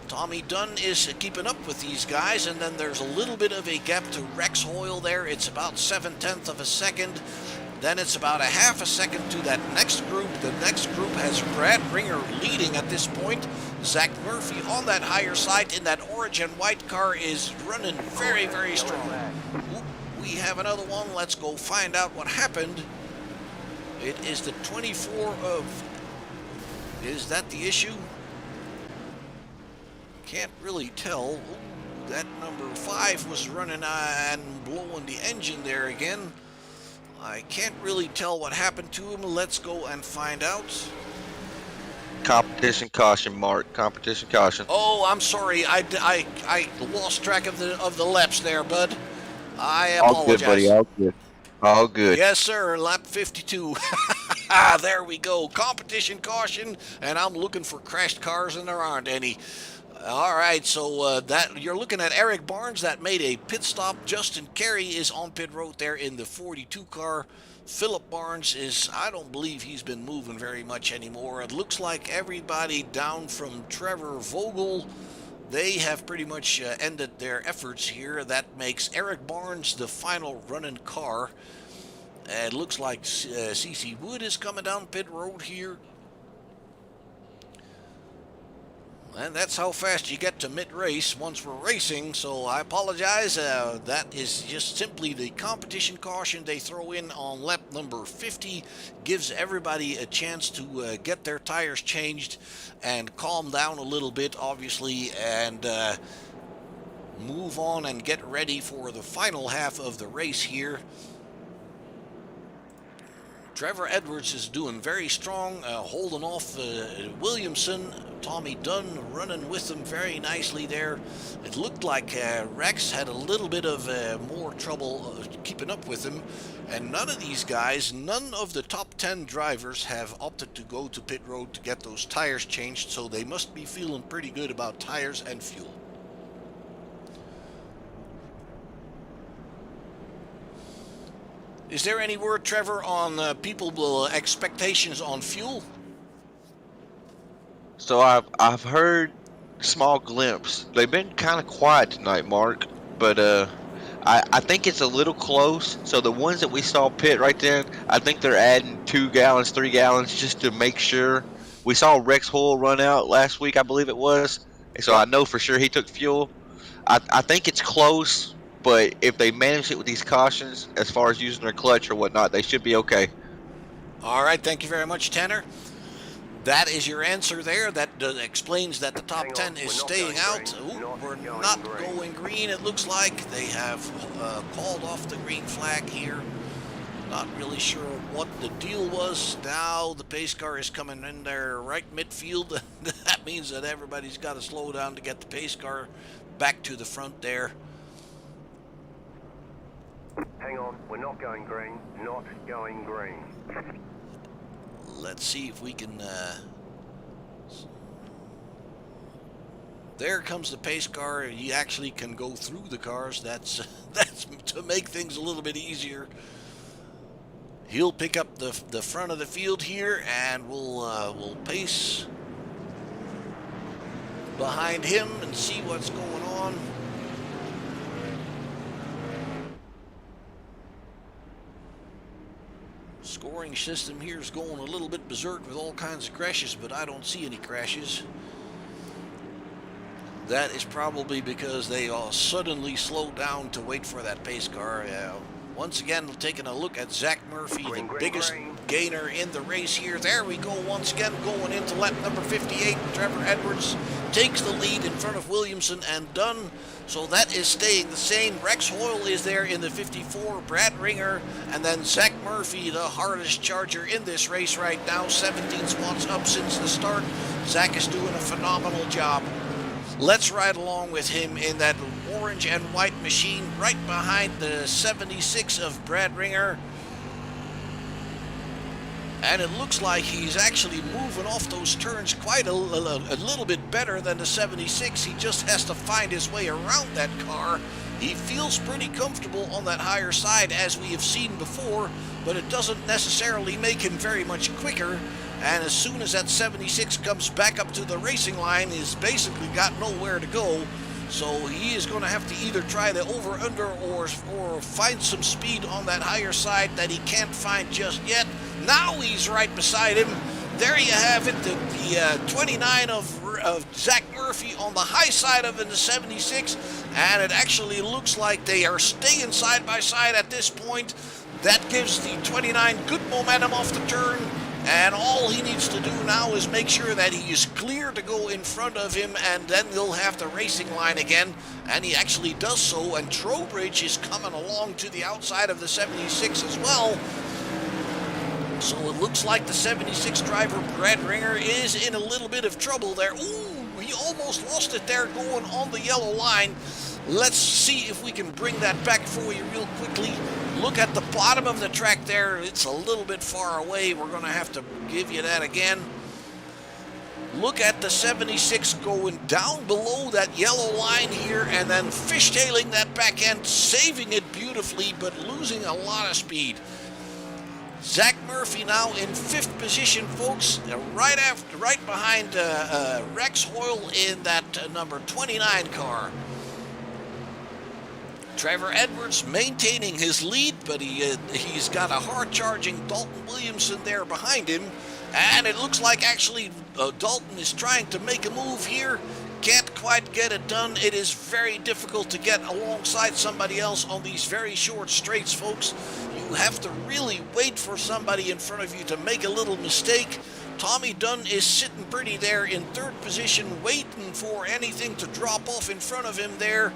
Tommy Dunn is keeping up with these guys, and then there's a little bit of a gap to Rex Hoyle there. It's about 7/10 of a second. Then it's about a half a second to that next group. The next group has Brad Ringer leading at this point. Zach Murphy on that higher side in that orange and white car is running very, very strong. Oop, we have another one. Let's go find out what happened. It is the 24 of... Is that the issue? Can't really tell. Ooh, that number 5 was running and blowing the engine there again. I can't really tell what happened to him. Let's go and find out. Competition caution, Mark. Competition caution. Oh, I'm sorry. I lost track of the laps there, bud. I apologize. All good, buddy. All good. All good. Yes, sir. Lap 52. There we go. Competition caution, and I'm looking for crashed cars, and there aren't any. All right, so that you're looking at Eric Barnes that made a pit stop. Justin Carey is on pit road there in the 42 car. Philip Barnes is, I don't believe he's been moving very much anymore. It looks like everybody down from Trevor Vogel, they have pretty much ended their efforts here. That makes Eric Barnes the final running car. It looks like CC Wood is coming down pit road here. And that's how fast you get to mid-race once we're racing, so I apologize. That is just simply the competition caution they throw in on lap number 50. Gives everybody a chance to get their tires changed and calm down a little bit, obviously, and move on and get ready for the final half of the race here. Trevor Edwards is doing very strong, holding off Williamson. Tommy Dunn running with them very nicely there. It looked like Rex had a little bit of more trouble keeping up with him. And none of these guys, none of the top 10 drivers have opted to go to pit road to get those tires changed, so they must be feeling pretty good about tires and fuel. Is there any word, Trevor, on people's expectations on fuel? So I've heard small glimpse. They've been kind of quiet tonight, Mark, but I think it's a little close. So the ones that we saw pit right then, I think they're adding 2 gallons, 3 gallons just to make sure. We saw Rex Hoyle run out last week, I believe it was. So I know for sure he took fuel. I think it's close. But if they manage it with these cautions, as far as using their clutch or whatnot, they should be okay. All right, thank you very much, Tanner. That is your answer there. That explains that the top 10 is staying out. Ooh, we're not going green, it looks like. They have called off the green flag here. Not really sure what the deal was. Now the pace car is coming in there right midfield. That means that everybody's got to slow down to get the pace car back to the front there. Hang on, we're not going green. Not going green. Let's see if we can... There comes the pace car. You actually can go through the cars. That's to make things a little bit easier. He'll pick up the front of the field here, and we'll pace behind him and see what's going on. Scoring system here is going a little bit berserk with all kinds of crashes, but I don't see any crashes. That is probably because they all suddenly slowed down to wait for that pace car. Once again, taking a look at Zach Murphy, the biggest gainer in the race here. There we go, once again, going into lap number 58. Trevor Edwards takes the lead in front of Williamson and Dunn. So that is staying the same. Rex Hoyle is there in the 54, Brad Ringer, and then Zach Murphy, the hardest charger in this race right now. 17 spots up since the start. Zach is doing a phenomenal job. Let's ride along with him in that orange and white machine right behind the 76 of Brad Ringer. And it looks like he's actually moving off those turns quite a little bit better than the 76. He just has to find his way around that car. He feels pretty comfortable on that higher side, as we have seen before, but it doesn't necessarily make him very much quicker. And as soon as that 76 comes back up to the racing line, he's basically got nowhere to go. So he is going to have to either try the over-under or find some speed on that higher side that he can't find just yet. Now he's right beside him. There you have it, the 29 of Zach Murphy on the high side of the 76. And it actually looks like they are staying side by side at this point. That gives the 29 good momentum off the turn. And all he needs to do now is make sure that he is clear to go in front of him, and then he'll have the racing line again. And he actually does so, and Trowbridge is coming along to the outside of the 76 as well. So it looks like the 76 driver, Brad Ringer, is in a little bit of trouble there. Ooh, he almost lost it there going on the yellow line. Let's see if we can bring that back for you real quickly. Look at the bottom of the track there. It's a little bit far away. We're going to have to give you that again. Look at the 76 going down below that yellow line here and then fishtailing that back end, saving it beautifully, but losing a lot of speed. Zach Murphy now in 5th position, folks, right behind Rex Hoyle in that number 29 car. Trevor Edwards maintaining his lead, but he's got a hard-charging Dalton Williamson there behind him. And it looks like actually Dalton is trying to make a move here. Can't quite get it done. It is very difficult to get alongside somebody else on these very short straights, folks. You have to really wait for somebody in front of you to make a little mistake. Tommy Dunn is sitting pretty there in 3rd position, waiting for anything to drop off in front of him there.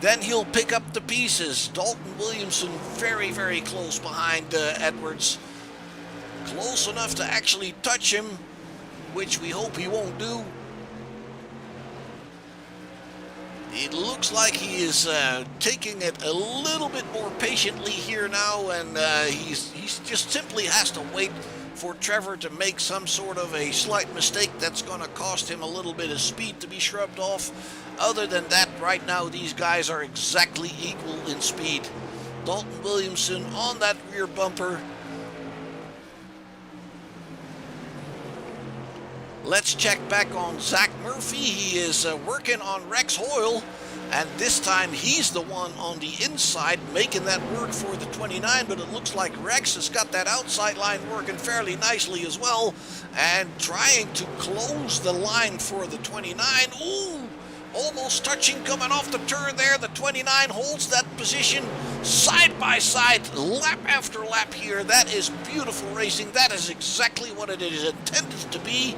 Then he'll pick up the pieces. Dalton Williamson very, very close behind Edwards. Close enough to actually touch him, which we hope he won't do. It looks like he is taking it a little bit more patiently here now, and he's just simply has to wait for Trevor to make some sort of a slight mistake that's going to cost him a little bit of speed to be shrugged off. Other than that, right now, these guys are exactly equal in speed. Dalton Williamson on that rear bumper. Let's check back on Zach Murphy. He is working on Rex Hoyle, and this time he's the one on the inside making that work for the 29, but it looks like Rex has got that outside line working fairly nicely as well, and trying to close the line for the 29. Ooh! Almost touching, coming off the turn there. The 29 holds that position side by side, lap after lap here. That is beautiful racing. That is exactly what it is intended to be.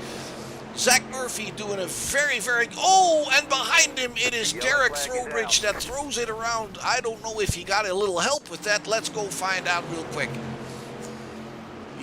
Zach Murphy doing a very, very... Oh, and behind him it is Derek Throwbridge that throws it around. I don't know if he got a little help with that. Let's go find out real quick.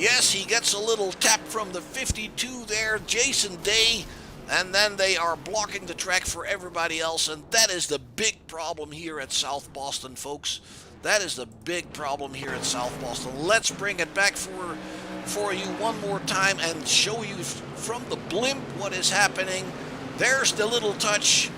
Yes, he gets a little tap from the 52 there, Jason Day, and then they are blocking the track for everybody else, and that is the big problem here at South Boston, folks. That is the big problem here at South Boston. Let's bring it back for you one more time and show you from the blimp what is happening. There's the little touch.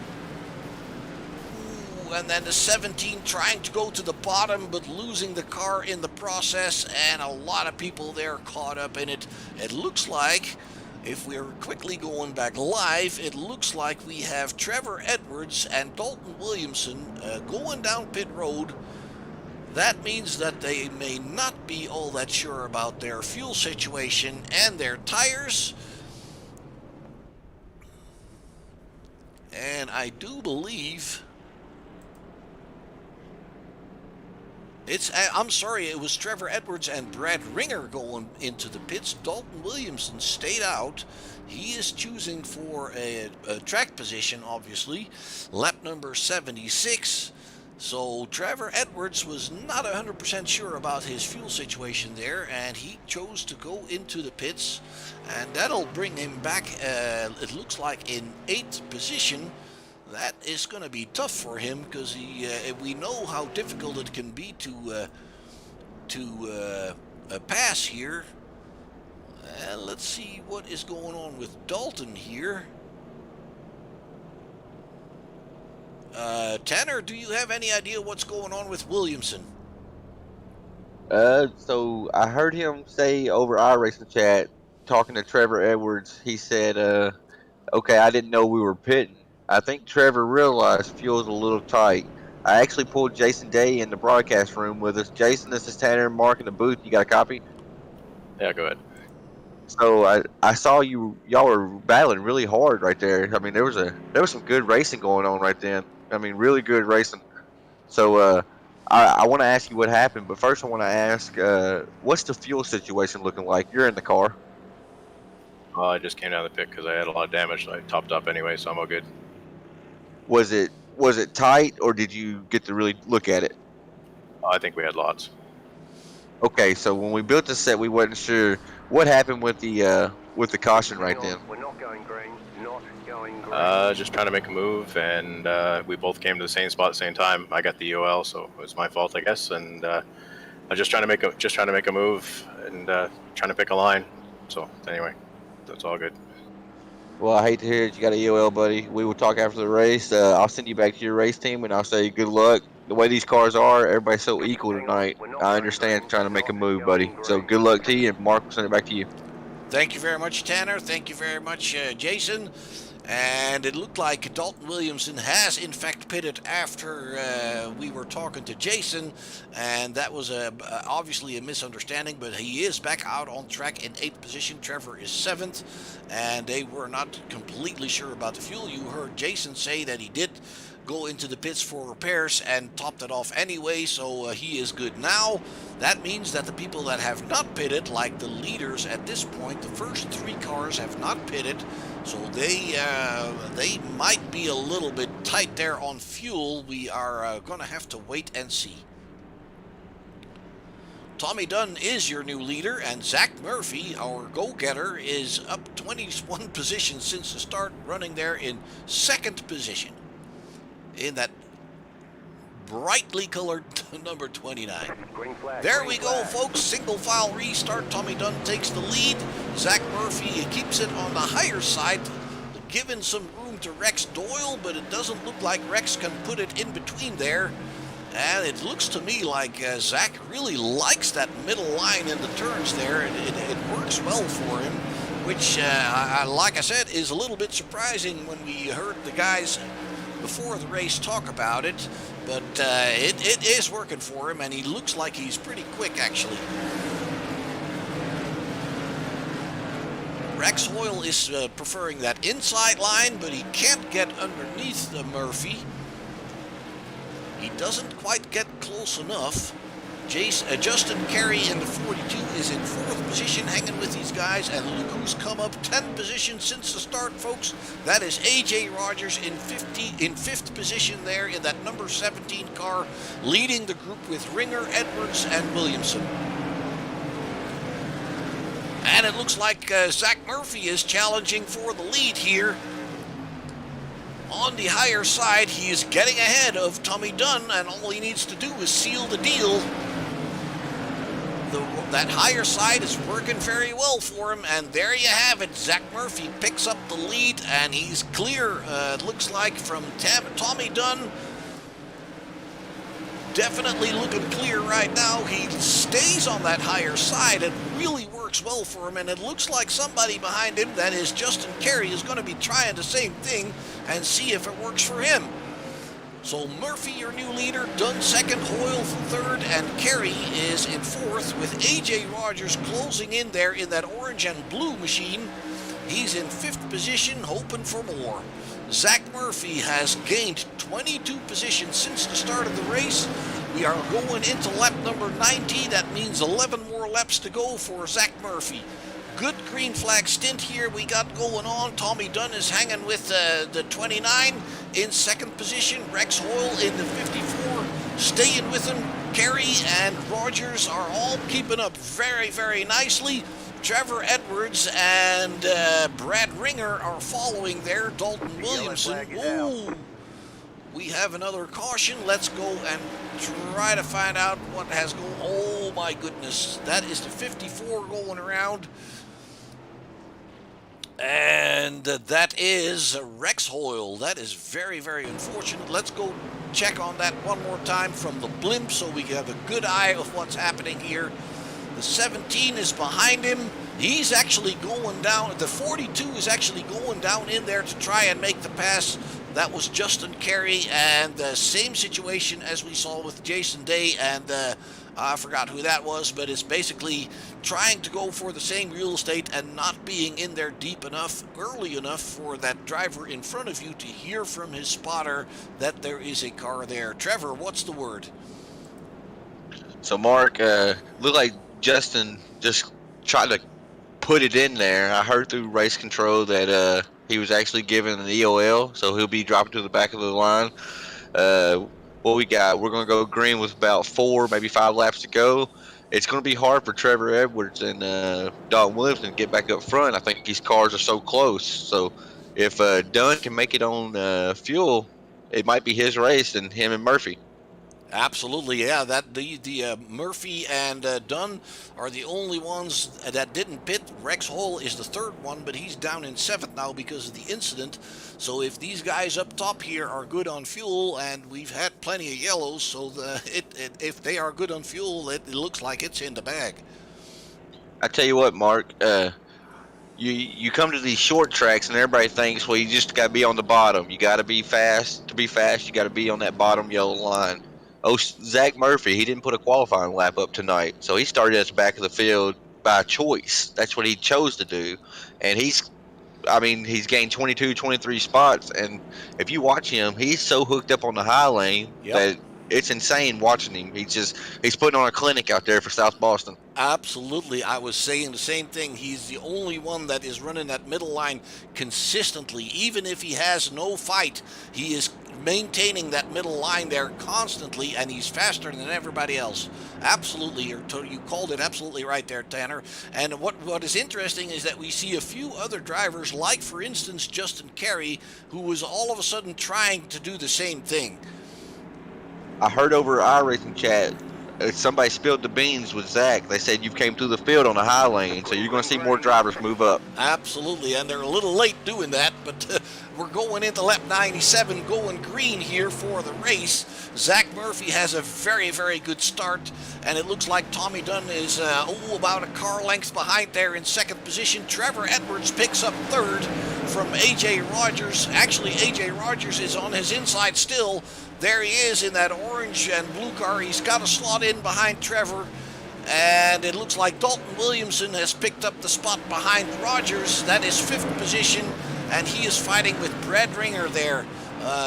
And then the 17 trying to go to the bottom but losing the car in the process, and a lot of people there caught up in it. It looks like, if we're quickly going back live, it looks like we have Trevor Edwards and Dalton Williamson going down pit road. That means that they may not be all that sure about their fuel situation and their tires. And I do believe I'm sorry, it was Trevor Edwards and Brad Ringer going into the pits. Dalton Williamson stayed out. He is choosing for a track position, obviously. Lap number 76. So Trevor Edwards was not 100% sure about his fuel situation there, and he chose to go into the pits. And that'll bring him back, it looks like, in 8th position. That is going to be tough for him, because we know how difficult it can be to pass here. Let's see what is going on with Dalton here. Tanner, do you have any idea what's going on with Williamson? So I heard him say over our racing chat, talking to Trevor Edwards, he said, okay, I didn't know we were pitting. I think Trevor realized fuel's a little tight. I actually pulled Jason Day in the broadcast room with us. Jason, this is Tanner and Mark in the booth. You got a copy? Yeah, go ahead. So I saw y'all were battling really hard right there. I mean, there was some good racing going on right then. I mean, really good racing. So I want to ask you what happened, but first I want to ask, what's the fuel situation looking like? You're in the car. Well, I just came down the pit because I had a lot of damage, so I topped up anyway, so I'm all good. Was it tight, or did you get to really look at it? I think we had lots. Okay, so when we built the set, we wasn't sure what happened with the caution right then. We're not going green. Not going green. Just trying to make a move, and we both came to the same spot at the same time. I got the EOL, so it was my fault, I guess. And I was just trying to make a move and trying to pick a line. So anyway, that's all good. Well, I hate to hear it. You got an EOL, buddy. We will talk after the race. I'll send you back to your race team, and I'll say good luck. The way these cars are, everybody's so equal tonight. I understand trying to make a move, buddy. So good luck to you, and Mark will send it back to you. Thank you very much, Tanner. Thank you very much, Jason. And it looked like Dalton Williamson has, in fact, pitted after we were talking to Jason. And that was obviously a misunderstanding, but he is back out on track in 8th position. Trevor is 7th, and they were not completely sure about the fuel. You heard Jason say that he did go into the pits for repairs and topped it off anyway, so he is good now. That means that the people that have not pitted, like the leaders at this point, the first 3 cars have not pitted, so they might be a little bit tight there on fuel. We are going to have to wait and see. Tommy Dunn is your new leader, and Zach Murphy, our go-getter, is up 21 positions since the start, running there in 2nd position in that brightly colored number 29. Green flag. There green we go, flag. folks. Single file restart. Tommy Dunn takes the lead. Zach Murphy keeps it on the higher side, giving some room to Rex Doyle, but it doesn't look like Rex can put it in between there. And it looks to me like Zach really likes that middle line in the turns there. It works well for him, which, like I said, is a little bit surprising when we heard the guys before the race talk about it, but it is working for him, and he looks like he's pretty quick, actually. Rex Hoyle is preferring that inside line, but he can't get underneath the Murphy. He doesn't quite get close enough. Justin Carey in the 42 is in 4th position, hanging with these guys, and look who's come up 10 positions since the start, folks. That is AJ Rogers in 5th position there in that number 17 car, leading the group with Ringer, Edwards, and Williamson. And it looks like Zach Murphy is challenging for the lead here. On the higher side, he is getting ahead of Tommy Dunn, and all he needs to do is seal the deal. That higher side is working very well for him, and there you have it. Zach Murphy picks up the lead, and he's clear, it looks like, from Tommy Dunn. Definitely looking clear right now. He stays on that higher side. It really works well for him, and it looks like somebody behind him, that is Justin Carey, is going to be trying the same thing and see if it works for him. So Murphy, your new leader, Dunn second, Hoyle third, and Carey is in fourth, with A.J. Rogers closing in there in that orange and blue machine. He's in fifth position, hoping for more. Zach Murphy has gained 22 positions since the start of the race. We are going into lap number 90. That means 11 more laps to go for Zach Murphy. Good green flag stint here we got going on. Tommy Dunn is hanging with the 29 in second position. Rex Hoyle in the 54, staying with him. Carey and Rogers are all keeping up very, very nicely. Trevor Edwards and Brad Ringer are following there. Dalton Williamson. Ooh, we have another caution. Let's go and try to find out what has gone. Oh my goodness, that is the 54 going around. And that is Rex Hoyle. That is very, very unfortunate. Let's go check on that one more time from the blimp so we can have a good eye of what's happening here. The 17 is behind him. He's actually going down. The 42 is actually going down in there to try and make the pass. That was Justin Carey, and the same situation as we saw with Jason Day, and I forgot who that was, but it's basically trying to go for the same real estate and not being in there deep enough, early enough for that driver in front of you to hear from his spotter that there is a car there. Trevor, what's the word? So Mark, looked like Justin just tried to put it in there. I heard through race control that he was actually given an EOL, so he'll be dropping to the back of the line. What we got? We're going to go green with about 4, maybe 5 laps to go. It's going to be hard for Trevor Edwards and Dalton Williamson to get back up front. I think these cars are so close. So if Dunn can make it on fuel, it might be his race and him and Murphy. Absolutely, yeah. That the Murphy and Dunn are the only ones that didn't pit. Rex Hoyle is the third one, but he's down in 7th now because of the incident. So if these guys up top here are good on fuel, and we've had plenty of yellows, so if they are good on fuel, it looks like it's in the bag. I tell you what, Mark. You come to these short tracks and everybody thinks, well, you just got to be on the bottom. You got to be fast. To be fast, you got to be on that bottom yellow line. Oh, Zach Murphy, he didn't put a qualifying lap up tonight, so he started at the back of the field by choice. That's what he chose to do, and he's gained 22, 23 spots, and if you watch him, he's so hooked up on the high lane that it's insane watching him. He's putting on a clinic out there for South Boston. Absolutely. I was saying the same thing. He's the only one that is running that middle line consistently. Even if he has no fight, he is maintaining that middle line there constantly, and he's faster than everybody else. Absolutely. You called it absolutely right there, Tanner. And what is interesting is that we see a few other drivers, like, for instance, Justin Carey, who was all of a sudden trying to do the same thing. I heard over iRacing chat, somebody spilled the beans with Zach. They said you came through the field on the high lane, so you're going to see more drivers move up. Absolutely, and they're a little late doing that, but we're going into lap 97, going green here for the race. Zach Murphy has a very, very good start, and it looks like Tommy Dunn is about a car length behind there in second position. Trevor Edwards picks up third from A.J. Rogers. Actually, A.J. Rogers is on his inside still. There he is in that orange and blue car. He's got a slot in behind Trevor. And it looks like Dalton Williamson has picked up the spot behind Rogers. That is 5th position. And he is fighting with Brad Ringer there.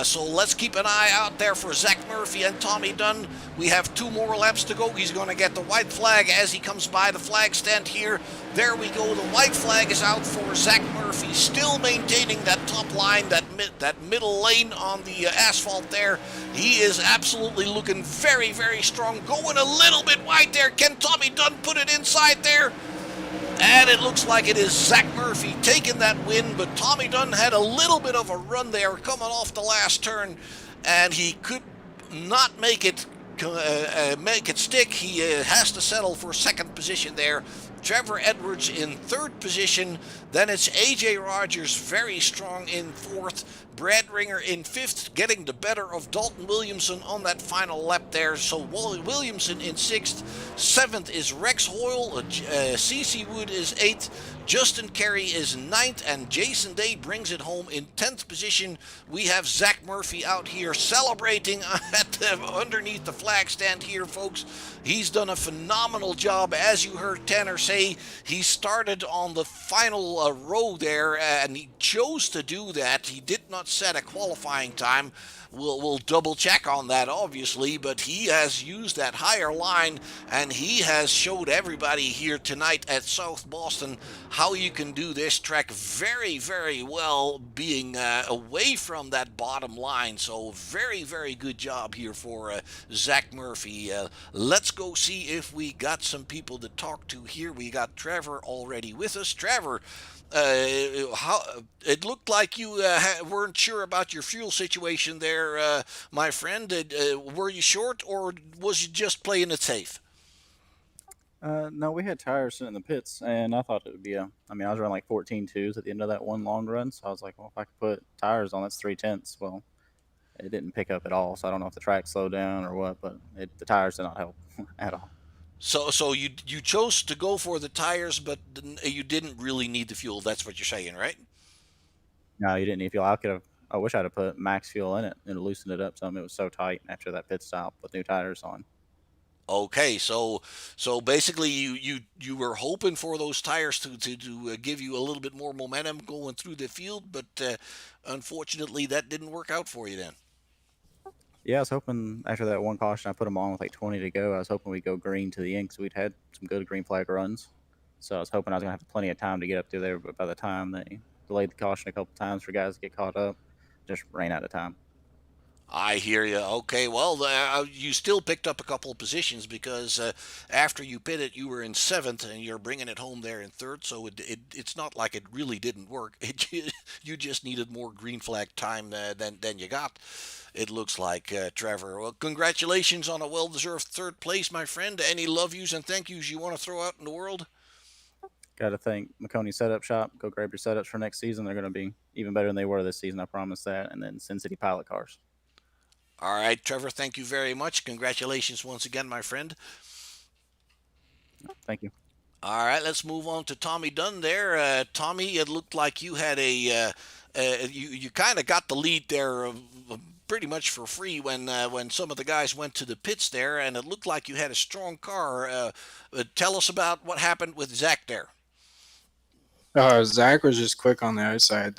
So let's keep an eye out there for Zach Murphy and Tommy Dunn. We have 2 more laps to go. He's going to get the white flag as he comes by the flag stand here. There we go. The white flag is out for Zach Murphy, still maintaining that top line, that middle lane on the asphalt there. He is absolutely looking very, very strong. Going a little bit wide there. Can Tommy Dunn put it inside there? And it looks like it is Zach Murphy taking that win, but Tommy Dunn had a little bit of a run there coming off the last turn, and he could not make it stick. He has to settle for second position there. Trevor Edwards in third position. Then it's AJ Rogers, very strong, in fourth. Brad Ringer in fifth, getting the better of Dalton Williamson on that final lap there. So Williamson in sixth. Seventh is Rex Hoyle. CC Wood is eighth. Justin Carey is ninth, and Jason Day brings it home in 10th position. We have Zach Murphy out here celebrating underneath the flag stand here, folks. He's done a phenomenal job. As you heard Tanner say, he started on the final row there, and he chose to do that. He did not set a qualifying time. We'll double check on that, obviously, but he has used that higher line, and he has showed everybody here tonight at South Boston how you can do this track very, very well, being away from that bottom line. So very, very good job here for Zach Murphy. Let's go see if we got some people to talk to here. We got Trevor already with us. Trevor, how it looked like you weren't sure about your fuel situation there, my friend. Were you short, or was you just playing it safe? No, we had tires sitting in the pits, and I thought it would be I mean, I was running like 14.2s at the end of that one long run, so I was like, well, if I could put tires on, that's 3/10. Well, it didn't pick up at all, so I don't know if the track slowed down or what, but the tires did not help at all. So you chose to go for the tires, but you didn't really need the fuel. That's what you're saying, right? No, you didn't need fuel. I wish I'd have put max fuel in it and loosened it up some. It was so tight after that pit stop with new tires on. Okay, so basically you were hoping for those tires to give you a little bit more momentum going through the field, but unfortunately that didn't work out for you then. Yeah, I was hoping after that one caution I put them on with like 20 to go. I was hoping we'd go green to the end because we'd had some good green flag runs. So I was hoping I was going to have plenty of time to get up through there. But by the time they delayed the caution a couple times for guys to get caught up, just ran out of time. I hear you. Okay, well, you still picked up a couple of positions because after you pitted, you were in seventh, and you're bringing it home there in third. So it's not like it really didn't work. You just needed more green flag time than you got. It looks like, Trevor. Well, congratulations on a well-deserved third place, my friend. Any love yous and thank yous you want to throw out in the world? Got to thank McConey Setup Shop. Go grab your setups for next season. They're going to be even better than they were this season, I promise that. And then Sin City Pilot Cars. All right, Trevor, thank you very much. Congratulations once again, my friend. Thank you. All right, let's move on to Tommy Dunn there. Tommy, it looked like you had you kind of got the lead there pretty much for free when some of the guys went to the pits there, and it looked like you had a strong car. Tell us about what happened with Zach there. Zach was just quick on the outside.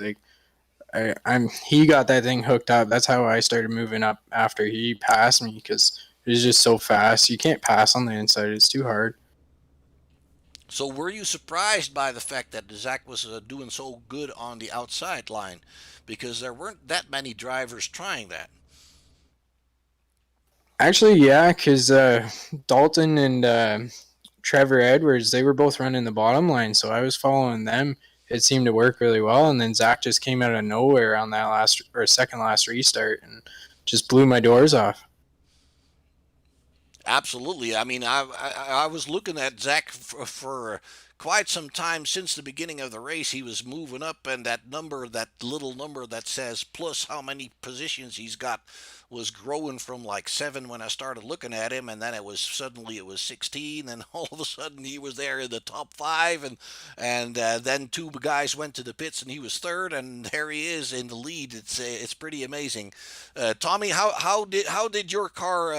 He got that thing hooked up. That's how I started moving up after he passed me, because it was just so fast. You can't pass on the inside. It's too hard. So were you surprised by the fact that Zach was doing so good on the outside line? Because there weren't that many drivers trying that. Actually, yeah, because Dalton and Trevor Edwards, they were both running the bottom line, so I was following them. It seemed to work really well, and then Zach just came out of nowhere on that second last restart and just blew my doors off. Absolutely. I mean, I was looking at Zach for quite some time since the beginning of the race. He was moving up, and that little number that says plus how many positions he's got was growing from like 7 when I started looking at him, and then it was 16, and all of a sudden he was there in the top 5, and then 2 guys went to the pits and he was third, and there he is in the lead. It's pretty amazing. Tommy, how did your car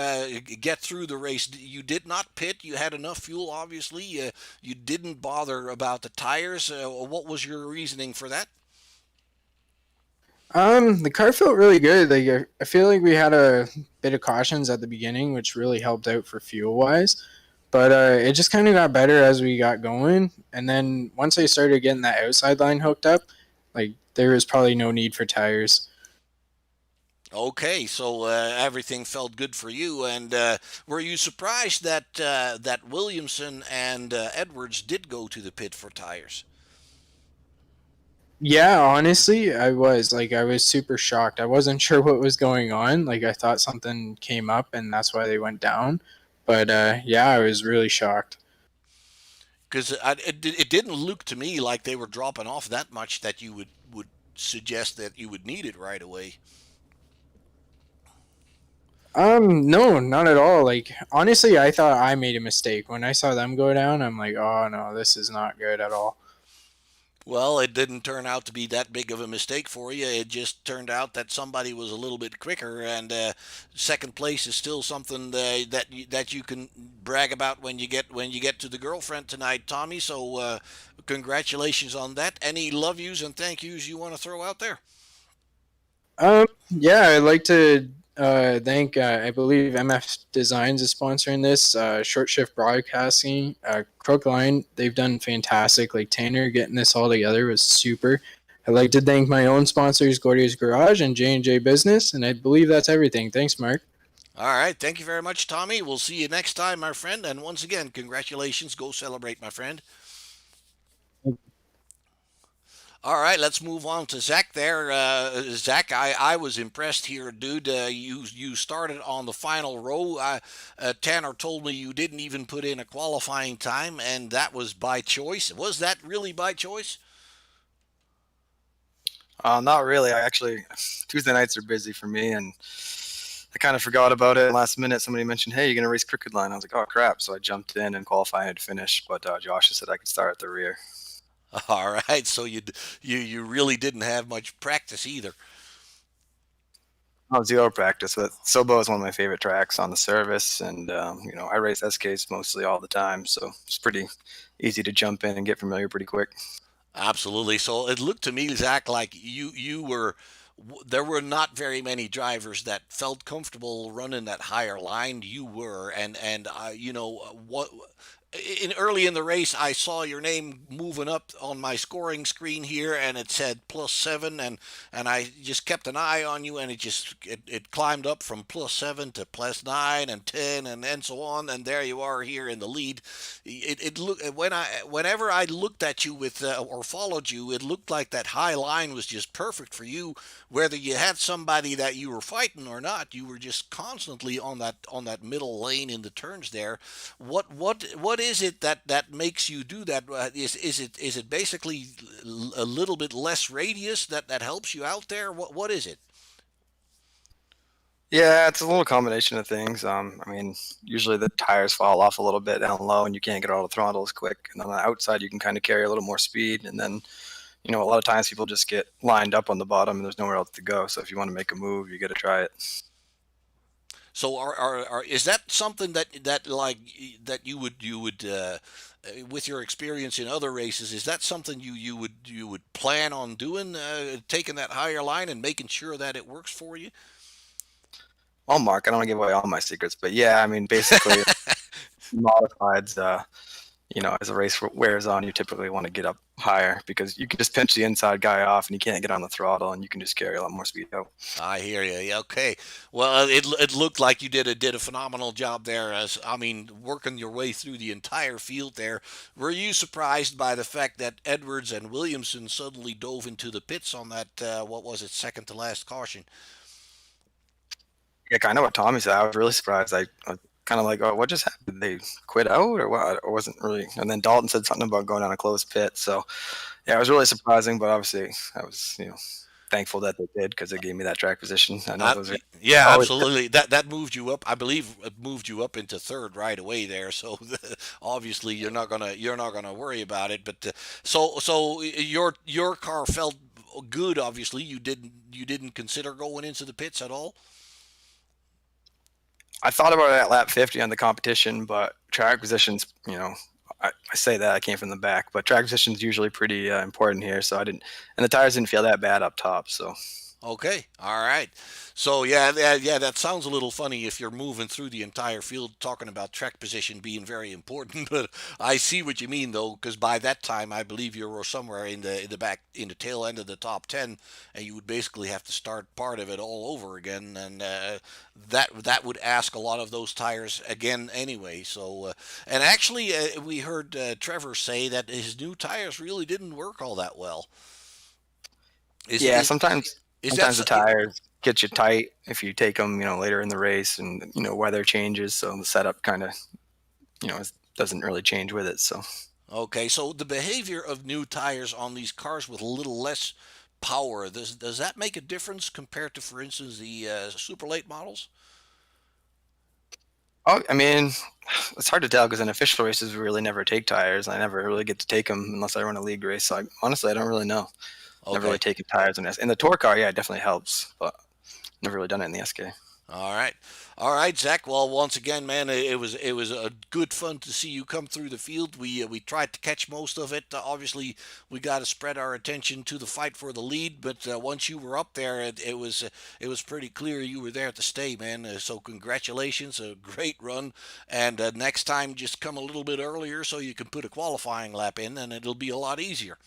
get through the race? You did not pit. You had enough fuel, obviously. You didn't bother about the tires. What was your reasoning for that? The car felt really good. I feel like we had a bit of cautions at the beginning, which really helped out for fuel wise. But it just kind of got better as we got going. And then once I started getting that outside line hooked up, like there was probably no need for tires. Okay, so everything felt good for you, and were you surprised that that Williamson and Edwards did go to the pit for tires? Yeah, honestly, I was super shocked. I wasn't sure what was going on. Like I thought something came up and that's why they went down. But yeah, I was really shocked. Because it didn't look to me like they were dropping off that much that you would suggest that you would need it right away. No, not at all. Like honestly, I thought I made a mistake when I saw them go down. I'm like, oh no, this is not good at all. Well, it didn't turn out to be that big of a mistake for you. It just turned out that somebody was a little bit quicker, and second place is still something that you can brag about when you get to the girlfriend tonight, Tommy. So congratulations on that. Any love yous and thank yous you want to throw out there? Yeah, I'd like to thank, I believe MF Designs is sponsoring this, Short Shift Broadcasting, Crookline. They've done fantastic. Like Tanner getting this all together was super. I'd like to thank my own sponsors, Gordy's Garage and J&J Business, and I believe that's everything. Thanks, Mark. All right. Thank you very much, Tommy. We'll see you next time, my friend. And once again, congratulations. Go celebrate, my friend. All right, let's move on to Zach there. Zach, I was impressed here, dude. You started on the final row. Tanner told me you didn't even put in a qualifying time, and that was by choice. Was that really by choice? Not really. I actually Tuesday nights are busy for me, and I kind of forgot about it. Last minute, somebody mentioned, "Hey, you're gonna race Crooked Line." I was like, "Oh crap!" So I jumped in and qualified to finish, but Josh said I could start at the rear. All right, so you really didn't have much practice either. Oh, zero practice, but Sobo is one of my favorite tracks on the service, and I race SKs mostly all the time, so it's pretty easy to jump in and get familiar pretty quick. Absolutely. So it looked to me, Zach, like you were. There were not very many drivers that felt comfortable running that higher line. You were, and you know what. In early in the race, I saw your name moving up on my scoring screen here, and it said +7, and I just kept an eye on you, and it climbed up from +7 to +9 and 10 and so on, and there you are here in the lead. It looked whenever I looked at you with or followed you, it looked like that high line was just perfect for you. Whether you had somebody that you were fighting or not, you were just constantly on that middle lane in the turns there. What is it that makes you do that? Is it basically a little bit less radius that helps you out there? What is it? Yeah, it's a little combination of things. I mean, usually the tires fall off a little bit down low, and you can't get out of the throttle as quick. And on the outside, you can kind of carry a little more speed. And then, a lot of times people just get lined up on the bottom, and there's nowhere else to go. So if you want to make a move, you got to try it. So is that something that like that you would with your experience in other races, is that something you would plan on doing, taking that higher line and making sure that it works for you? Well, Mark, I don't want to give away all my secrets, but yeah, I mean, basically, modifieds. As the race wears on, you typically want to get up higher because you can just pinch the inside guy off and you can't get on the throttle, and you can just carry a lot more speed out. I hear you. Yeah, okay. Well, it looked like you did a phenomenal job there. As I mean, working your way through the entire field there. Were you surprised by the fact that Edwards and Williamson suddenly dove into the pits on that what was it, second to last caution? Yeah, kind of what Tommy said. I was really surprised. I kind of like, oh, what just happened? Did they quit out or what? Or wasn't really. And then Dalton said something about going down a closed pit. So, yeah, it was really surprising. But obviously, I was, thankful that they did because it gave me that track position. I know those are Yeah, always absolutely. That moved you up. I believe it moved you up into third right away there. So obviously you're not gonna worry about it. But so your car felt good. Obviously, you didn't consider going into the pits at all. I thought about it at lap 50 on the competition, but track positions, I say that I came from the back, but track position is usually pretty important here. So I didn't, and the tires didn't feel that bad up top. So Okay, all right. So yeah, that sounds a little funny if you're moving through the entire field talking about track position being very important. But I see what you mean though, because by that time I believe you were somewhere in the back in the tail end of the top 10, and you would basically have to start part of it all over again, and that would ask a lot of those tires again anyway. So and actually we heard Trevor say that his new tires really didn't work all that well. Is Yeah, is sometimes is that sometimes the tires get you tight if you take them, later in the race, and weather changes, so the setup kind of, doesn't really change with it. So Okay, so the behavior of new tires on these cars with a little less power, does that make a difference compared to, for instance, the super late models? oh, I mean, it's hard to tell because in official races we really never take tires. I never really get to take them unless I run a league race. So honestly, I don't really know. Never really Okay, taken tires in this. In the tour car, yeah, it definitely helps, but never really done it in the SK. all right, all right, Zach. Well, once again, man, it was a good fun to see you come through the field. We tried to catch most of it. Obviously, we got to spread our attention to the fight for the lead, but once you were up there, it was pretty clear you were there to stay, man. So congratulations, a great run, and next time just come a little bit earlier so you can put a qualifying lap in, and it'll be a lot easier.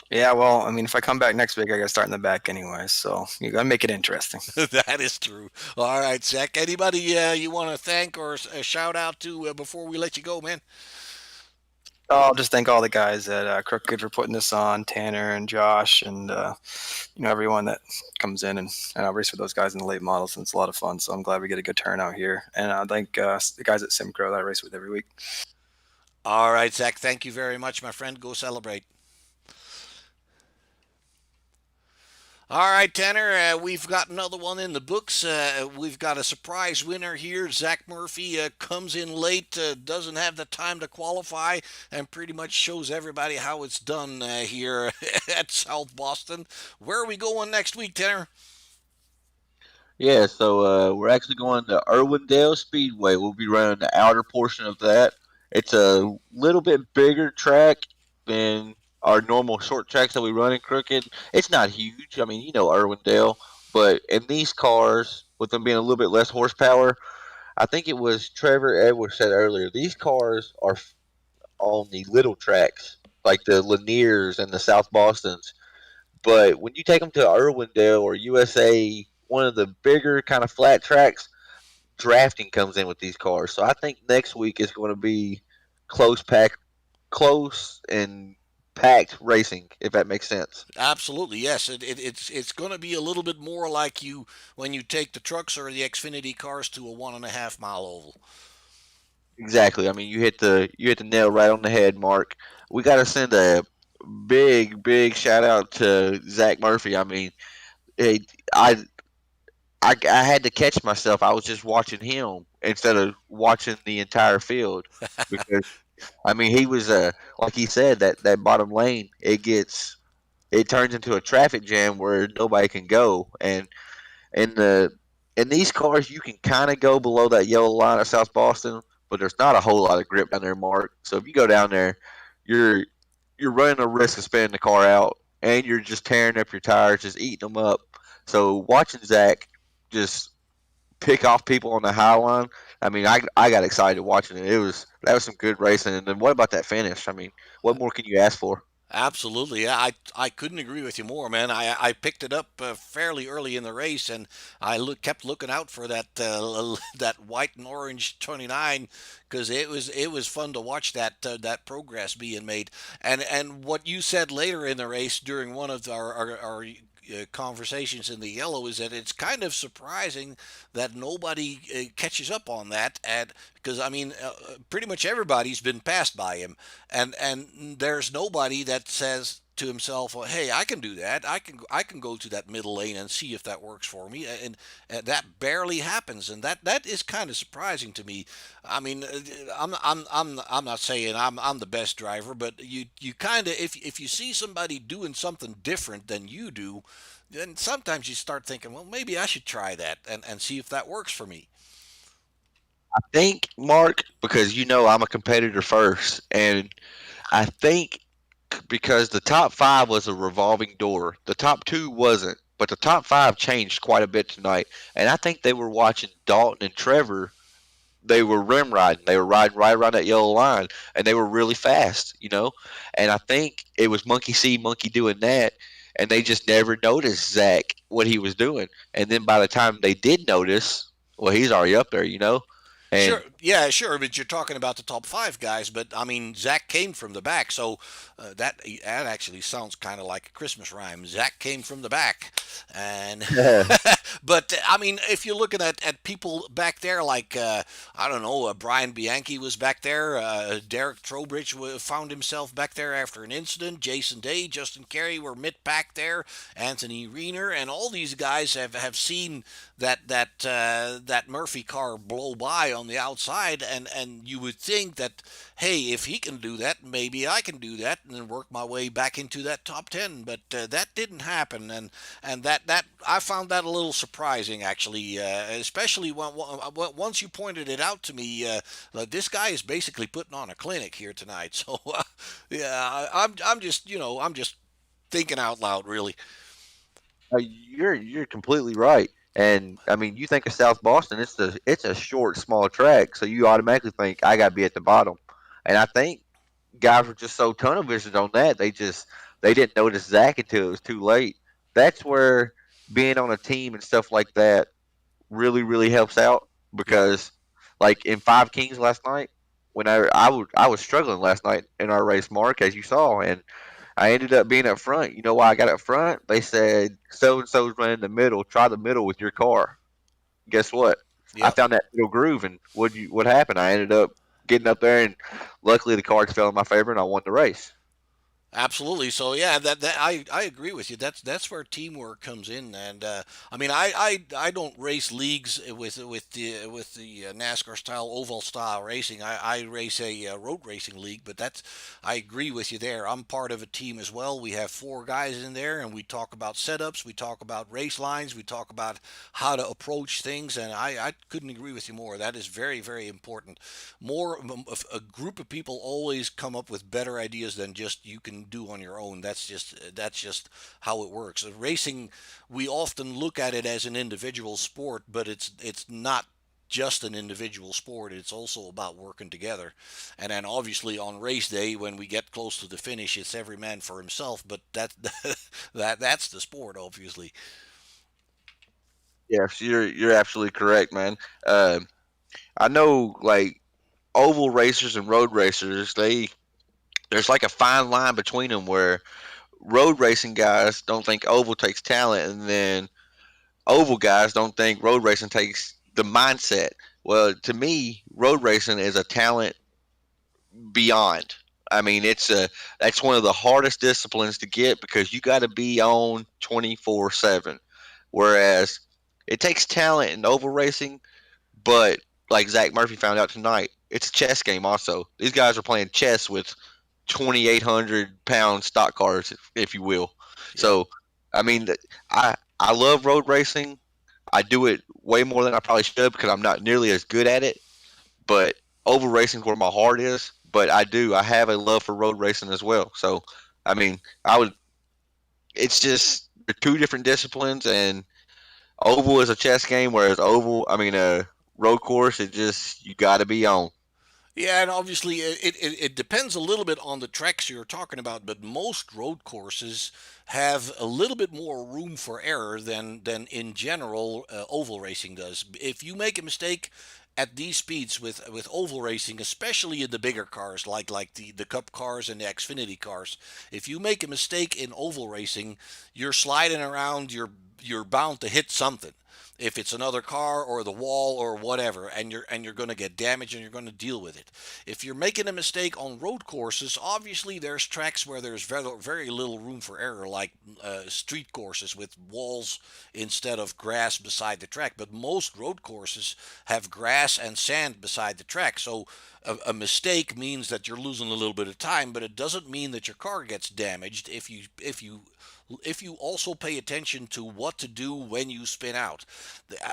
Yeah, well, I mean, if I come back next week, I got to start in the back anyway. So you got to make it interesting. That is true. All right, Zach. Anybody you want to thank or shout out to before we let you go, man? I'll just thank all the guys at Crooked for putting this on, Tanner and Josh, and everyone that comes in, and I'll race with those guys in the late models, and it's a lot of fun. So I'm glad we get a good turnout here, and I thank the guys at Simcro that I race with every week. All right, Zach. Thank you very much, my friend. Go celebrate. All right, Tanner, we've got another one in the books. We've got a surprise winner here. Zach Murphy comes in late, doesn't have the time to qualify, and pretty much shows everybody how it's done here at South Boston. Where are we going next week, Tanner? Yeah, so we're actually going to Irwindale Speedway. We'll be running the outer portion of that. It's a little bit bigger track than our normal short tracks that we run in Crooked. It's not huge. I mean, Irwindale, but in these cars, with them being a little bit less horsepower, I think it was Trevor Edwards said earlier, these cars are on the little tracks, like the Laniers and the South Bostons. But when you take them to Irwindale or USA, one of the bigger kind of flat tracks, drafting comes in with these cars. So I think next week is going to be close and packed racing, if that makes sense. Absolutely, yes. It's going to be a little bit more like when you take the trucks or the Xfinity cars to a 1.5 mile oval. Exactly. I mean, you hit the nail right on the head, Mark. We got to send a big shout out to Zach Murphy. I mean, hey, I had to catch myself. I was just watching him instead of watching the entire field because I mean he was like he said that bottom lane it turns into a traffic jam where nobody can go, and in these cars you can kind of go below that yellow line at South Boston, but there's not a whole lot of grip down there, Mark. So if you go down there, you're running a risk of spinning the car out, and you're just tearing up your tires, just eating them up. So watching Zach just pick off people on the high line. I mean, I got excited watching it. That was some good racing. And then what about that finish? I mean, what more can you ask for? Absolutely, yeah, I couldn't agree with you more, man. I picked it up fairly early in the race, and kept looking out for that that white and orange 29 because it was fun to watch that progress being made. And what you said later in the race during one of our conversations in the yellow is that it's kind of surprising that nobody catches up on that, and because I mean pretty much everybody's been passed by him, and there's nobody that says to himself, well, hey, I can do that. I can go to that middle lane and see if that works for me, and that barely happens, and that is kind of surprising to me. I mean, I'm not saying I'm the best driver, but you kind of if you see somebody doing something different than you do, then sometimes you start thinking, well, maybe I should try that and see if that works for me. I think, Mark, because I'm a competitor first, and I think because the top 5 was a revolving door. The top 2 wasn't, but the top 5 changed quite a bit tonight. And I think they were watching Dalton and Trevor. They were rim riding. They were riding right around that yellow line, and they were really fast, you know. And I think it was monkey see, monkey doing that, and they just never noticed Zach what he was doing. And then by the time they did notice, well, he's already up there, you know. And Sure, yeah, sure, but you're talking about the top 5 guys. But I mean, Zach came from the back, so that actually sounds kind of like a Christmas rhyme. Zach came from the back, and but I mean, if you're looking at people back there, like I don't know, Brian Bianchi was back there, Derek Trowbridge found himself back there after an incident. Jason Day, Justin Carey were mid pack there. Anthony Reiner, and all these guys have seen that Murphy car blow by on the outside, and you would think that, hey, if he can do that, maybe I can do that, and then work my way back into that top 10. But that didn't happen, and that I found that a little surprising, actually, especially once you pointed it out to me. This guy is basically putting on a clinic here tonight. So yeah, I'm just I'm just thinking out loud, really. you're completely right. And I mean, you think of South Boston, it's a short, small track, so you automatically think I got to be at the bottom. And I think guys were just so tunnel visioned on that they didn't notice Zach until it was too late. That's where being on a team and stuff like that really really helps out because like in Five Kings last night when I was struggling last night in our race, Mark, as you saw, and I ended up being up front. You know why I got up front? They said so and so's running the middle. Try the middle with your car. Guess what? I Yep. found that middle groove, and what happened? I ended up getting up there, and luckily the cards fell in my favor, and I won the race. Absolutely. So yeah, that I agree with you. That's where teamwork comes in. And I mean, I don't race leagues with the NASCAR style oval style racing. I race a road racing league. But that's I agree with you there. I'm part of a team as well. We have 4 guys in there, and we talk about setups. We talk about race lines. We talk about how to approach things. And I couldn't agree with you more. That is very very important. More a group of people always come up with better ideas than just you can do on your own. That's just how it works. Racing, we often look at it as an individual sport, but it's not just an individual sport. It's also about working together. And then obviously on race day, when we get close to the finish, it's every man for himself. But that's the sport, obviously. Yes, you're absolutely correct, man. I know like oval racers and road racers, there's like a fine line between them where road racing guys don't think oval takes talent, and then oval guys don't think road racing takes the mindset. Well, to me, road racing is a talent beyond. I mean, that's one of the hardest disciplines to get because you got to be on 24/7. Whereas it takes talent in oval racing, but like Zach Murphy found out tonight, it's a chess game. Also, these guys are playing chess with 2,800 pound stock cars, if you will. Yeah. So, I mean, I love road racing. I do it way more than I probably should because I'm not nearly as good at it. But oval racing is where my heart is. But I have a love for road racing as well. So, I mean, I would. It's just they're 2 different disciplines, and oval is a chess game, whereas a road course, it just you got to be on. Yeah, and obviously it depends a little bit on the tracks you're talking about, but most road courses have a little bit more room for error than in general oval racing does. If you make a mistake at these speeds with oval racing, especially in the bigger cars like the Cup cars and the Xfinity cars, if you make a mistake in oval racing, you're sliding around, you're bound to hit something, if it's another car or the wall or whatever, and you're going to get damaged and you're going to deal with it. If you're making a mistake on road courses, obviously there's tracks where there's very little room for error, like street courses with walls instead of grass beside the track. But most road courses have grass and sand beside the track, so a mistake means that you're losing a little bit of time, but it doesn't mean that your car gets damaged if you if you also pay attention to what to do when you spin out.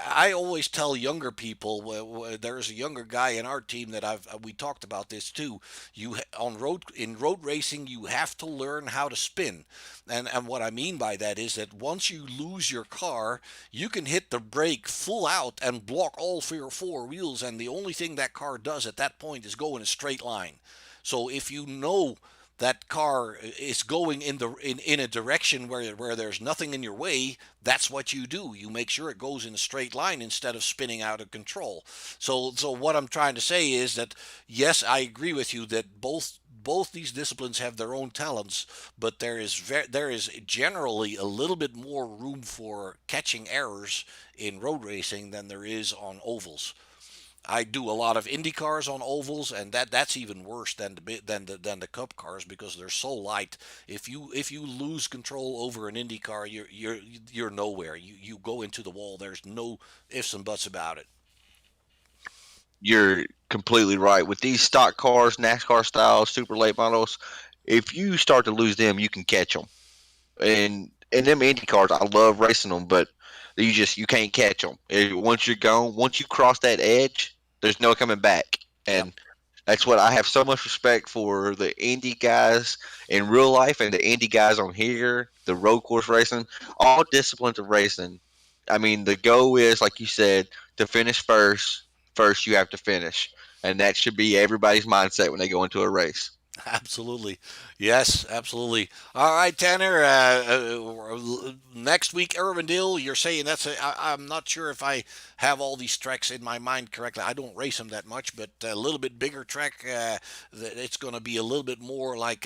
I always tell younger people, there's a younger guy in our team that we talked about this too. In road racing, you have to learn how to spin. And what I mean by that is that once you lose your car, you can hit the brake full out and block all four wheels, and the only thing that car does at that point is go in a straight line. So if you know that car is going in a direction where there's nothing in your way, that's what you do. You make sure it goes in a straight line instead of spinning out of control. So what I'm trying to say is that yes, I agree with you that both these disciplines have their own talents, but there is generally a little bit more room for catching errors in road racing than there is on ovals. I do a lot of Indy cars on ovals, and that's even worse than the Cup cars because they're so light. If you lose control over an Indy car, you're nowhere. You go into the wall. There's no ifs and buts about it. You're completely right. With these stock cars, NASCAR style, super late models, if you start to lose them, you can catch them. And them Indy cars, I love racing them, but you can't catch them. Once you're gone, once you cross that edge, there's no coming back. And that's what I have so much respect for the Indy guys in real life and the Indy guys on here, the road course racing, all disciplines of racing. I mean, the goal is, like you said, to finish first. First, you have to finish. And that should be everybody's mindset when they go into a race. Absolutely. Yes, absolutely. All right, Tanner. Next week, Irvindale, you're saying I'm not sure if I have all these tracks in my mind correctly. I don't race them that much, but a little bit bigger track. It's going to be a little bit more like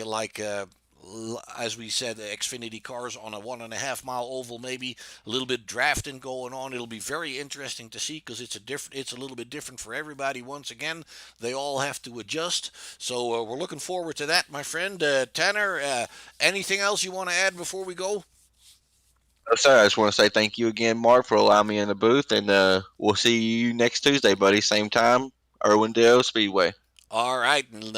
as we said, Xfinity cars on a 1.5 mile oval, maybe a little bit drafting going on. It'll be very interesting to see because it's a little bit different for everybody. Once again, they all have to adjust. So we're looking forward to that, my friend. Tanner, anything else you want to add before we go? No, sir. I just want to say thank you again, Mark, for allowing me in the booth, and we'll see you next Tuesday, buddy. Same time, Irwindale Speedway. All right, and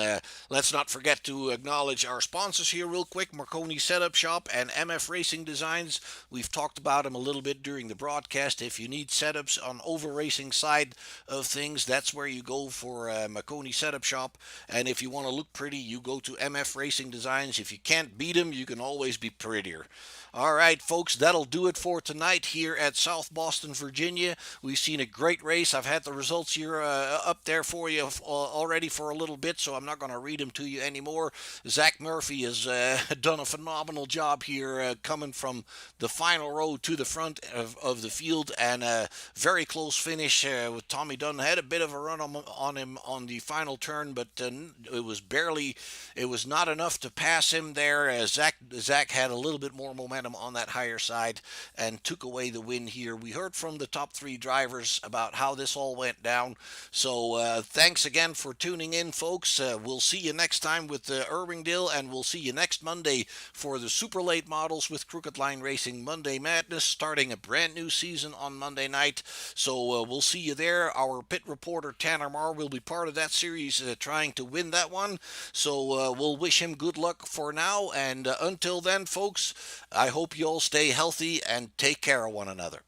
let's not forget to acknowledge our sponsors here real quick, Marconi Setup Shop and MF Racing Designs. We've talked about them a little bit during the broadcast. If you need setups on over racing side of things, that's where you go for Marconi Setup Shop. And if you want to look pretty, you go to MF Racing Designs. If you can't beat them, you can always be prettier. All right, folks, that'll do it for tonight here at South Boston, Virginia. We've seen a great race. I've had the results here up there for you already for a little bit, so I'm not going to read them to you anymore. Zach Murphy has done a phenomenal job here coming from the final row to the front of the field, and a very close finish with Tommy Dunn. Had a bit of a run on him on the final turn, but it was not enough to pass him there. Zach had a little bit more momentum on that higher side and took away the win here. We heard from the top three drivers about how this all went down. So thanks again for tuning in, folks. We'll see you next time with Irvingdale, and we'll see you next Monday for the super late models with Crooked Line Racing Monday Madness, starting a brand new season on Monday night. So we'll see you there. Our pit reporter Tanner Marr will be part of that series, trying to win that one. So we'll wish him good luck for now, and until then, folks, I hope you all stay healthy and take care of one another.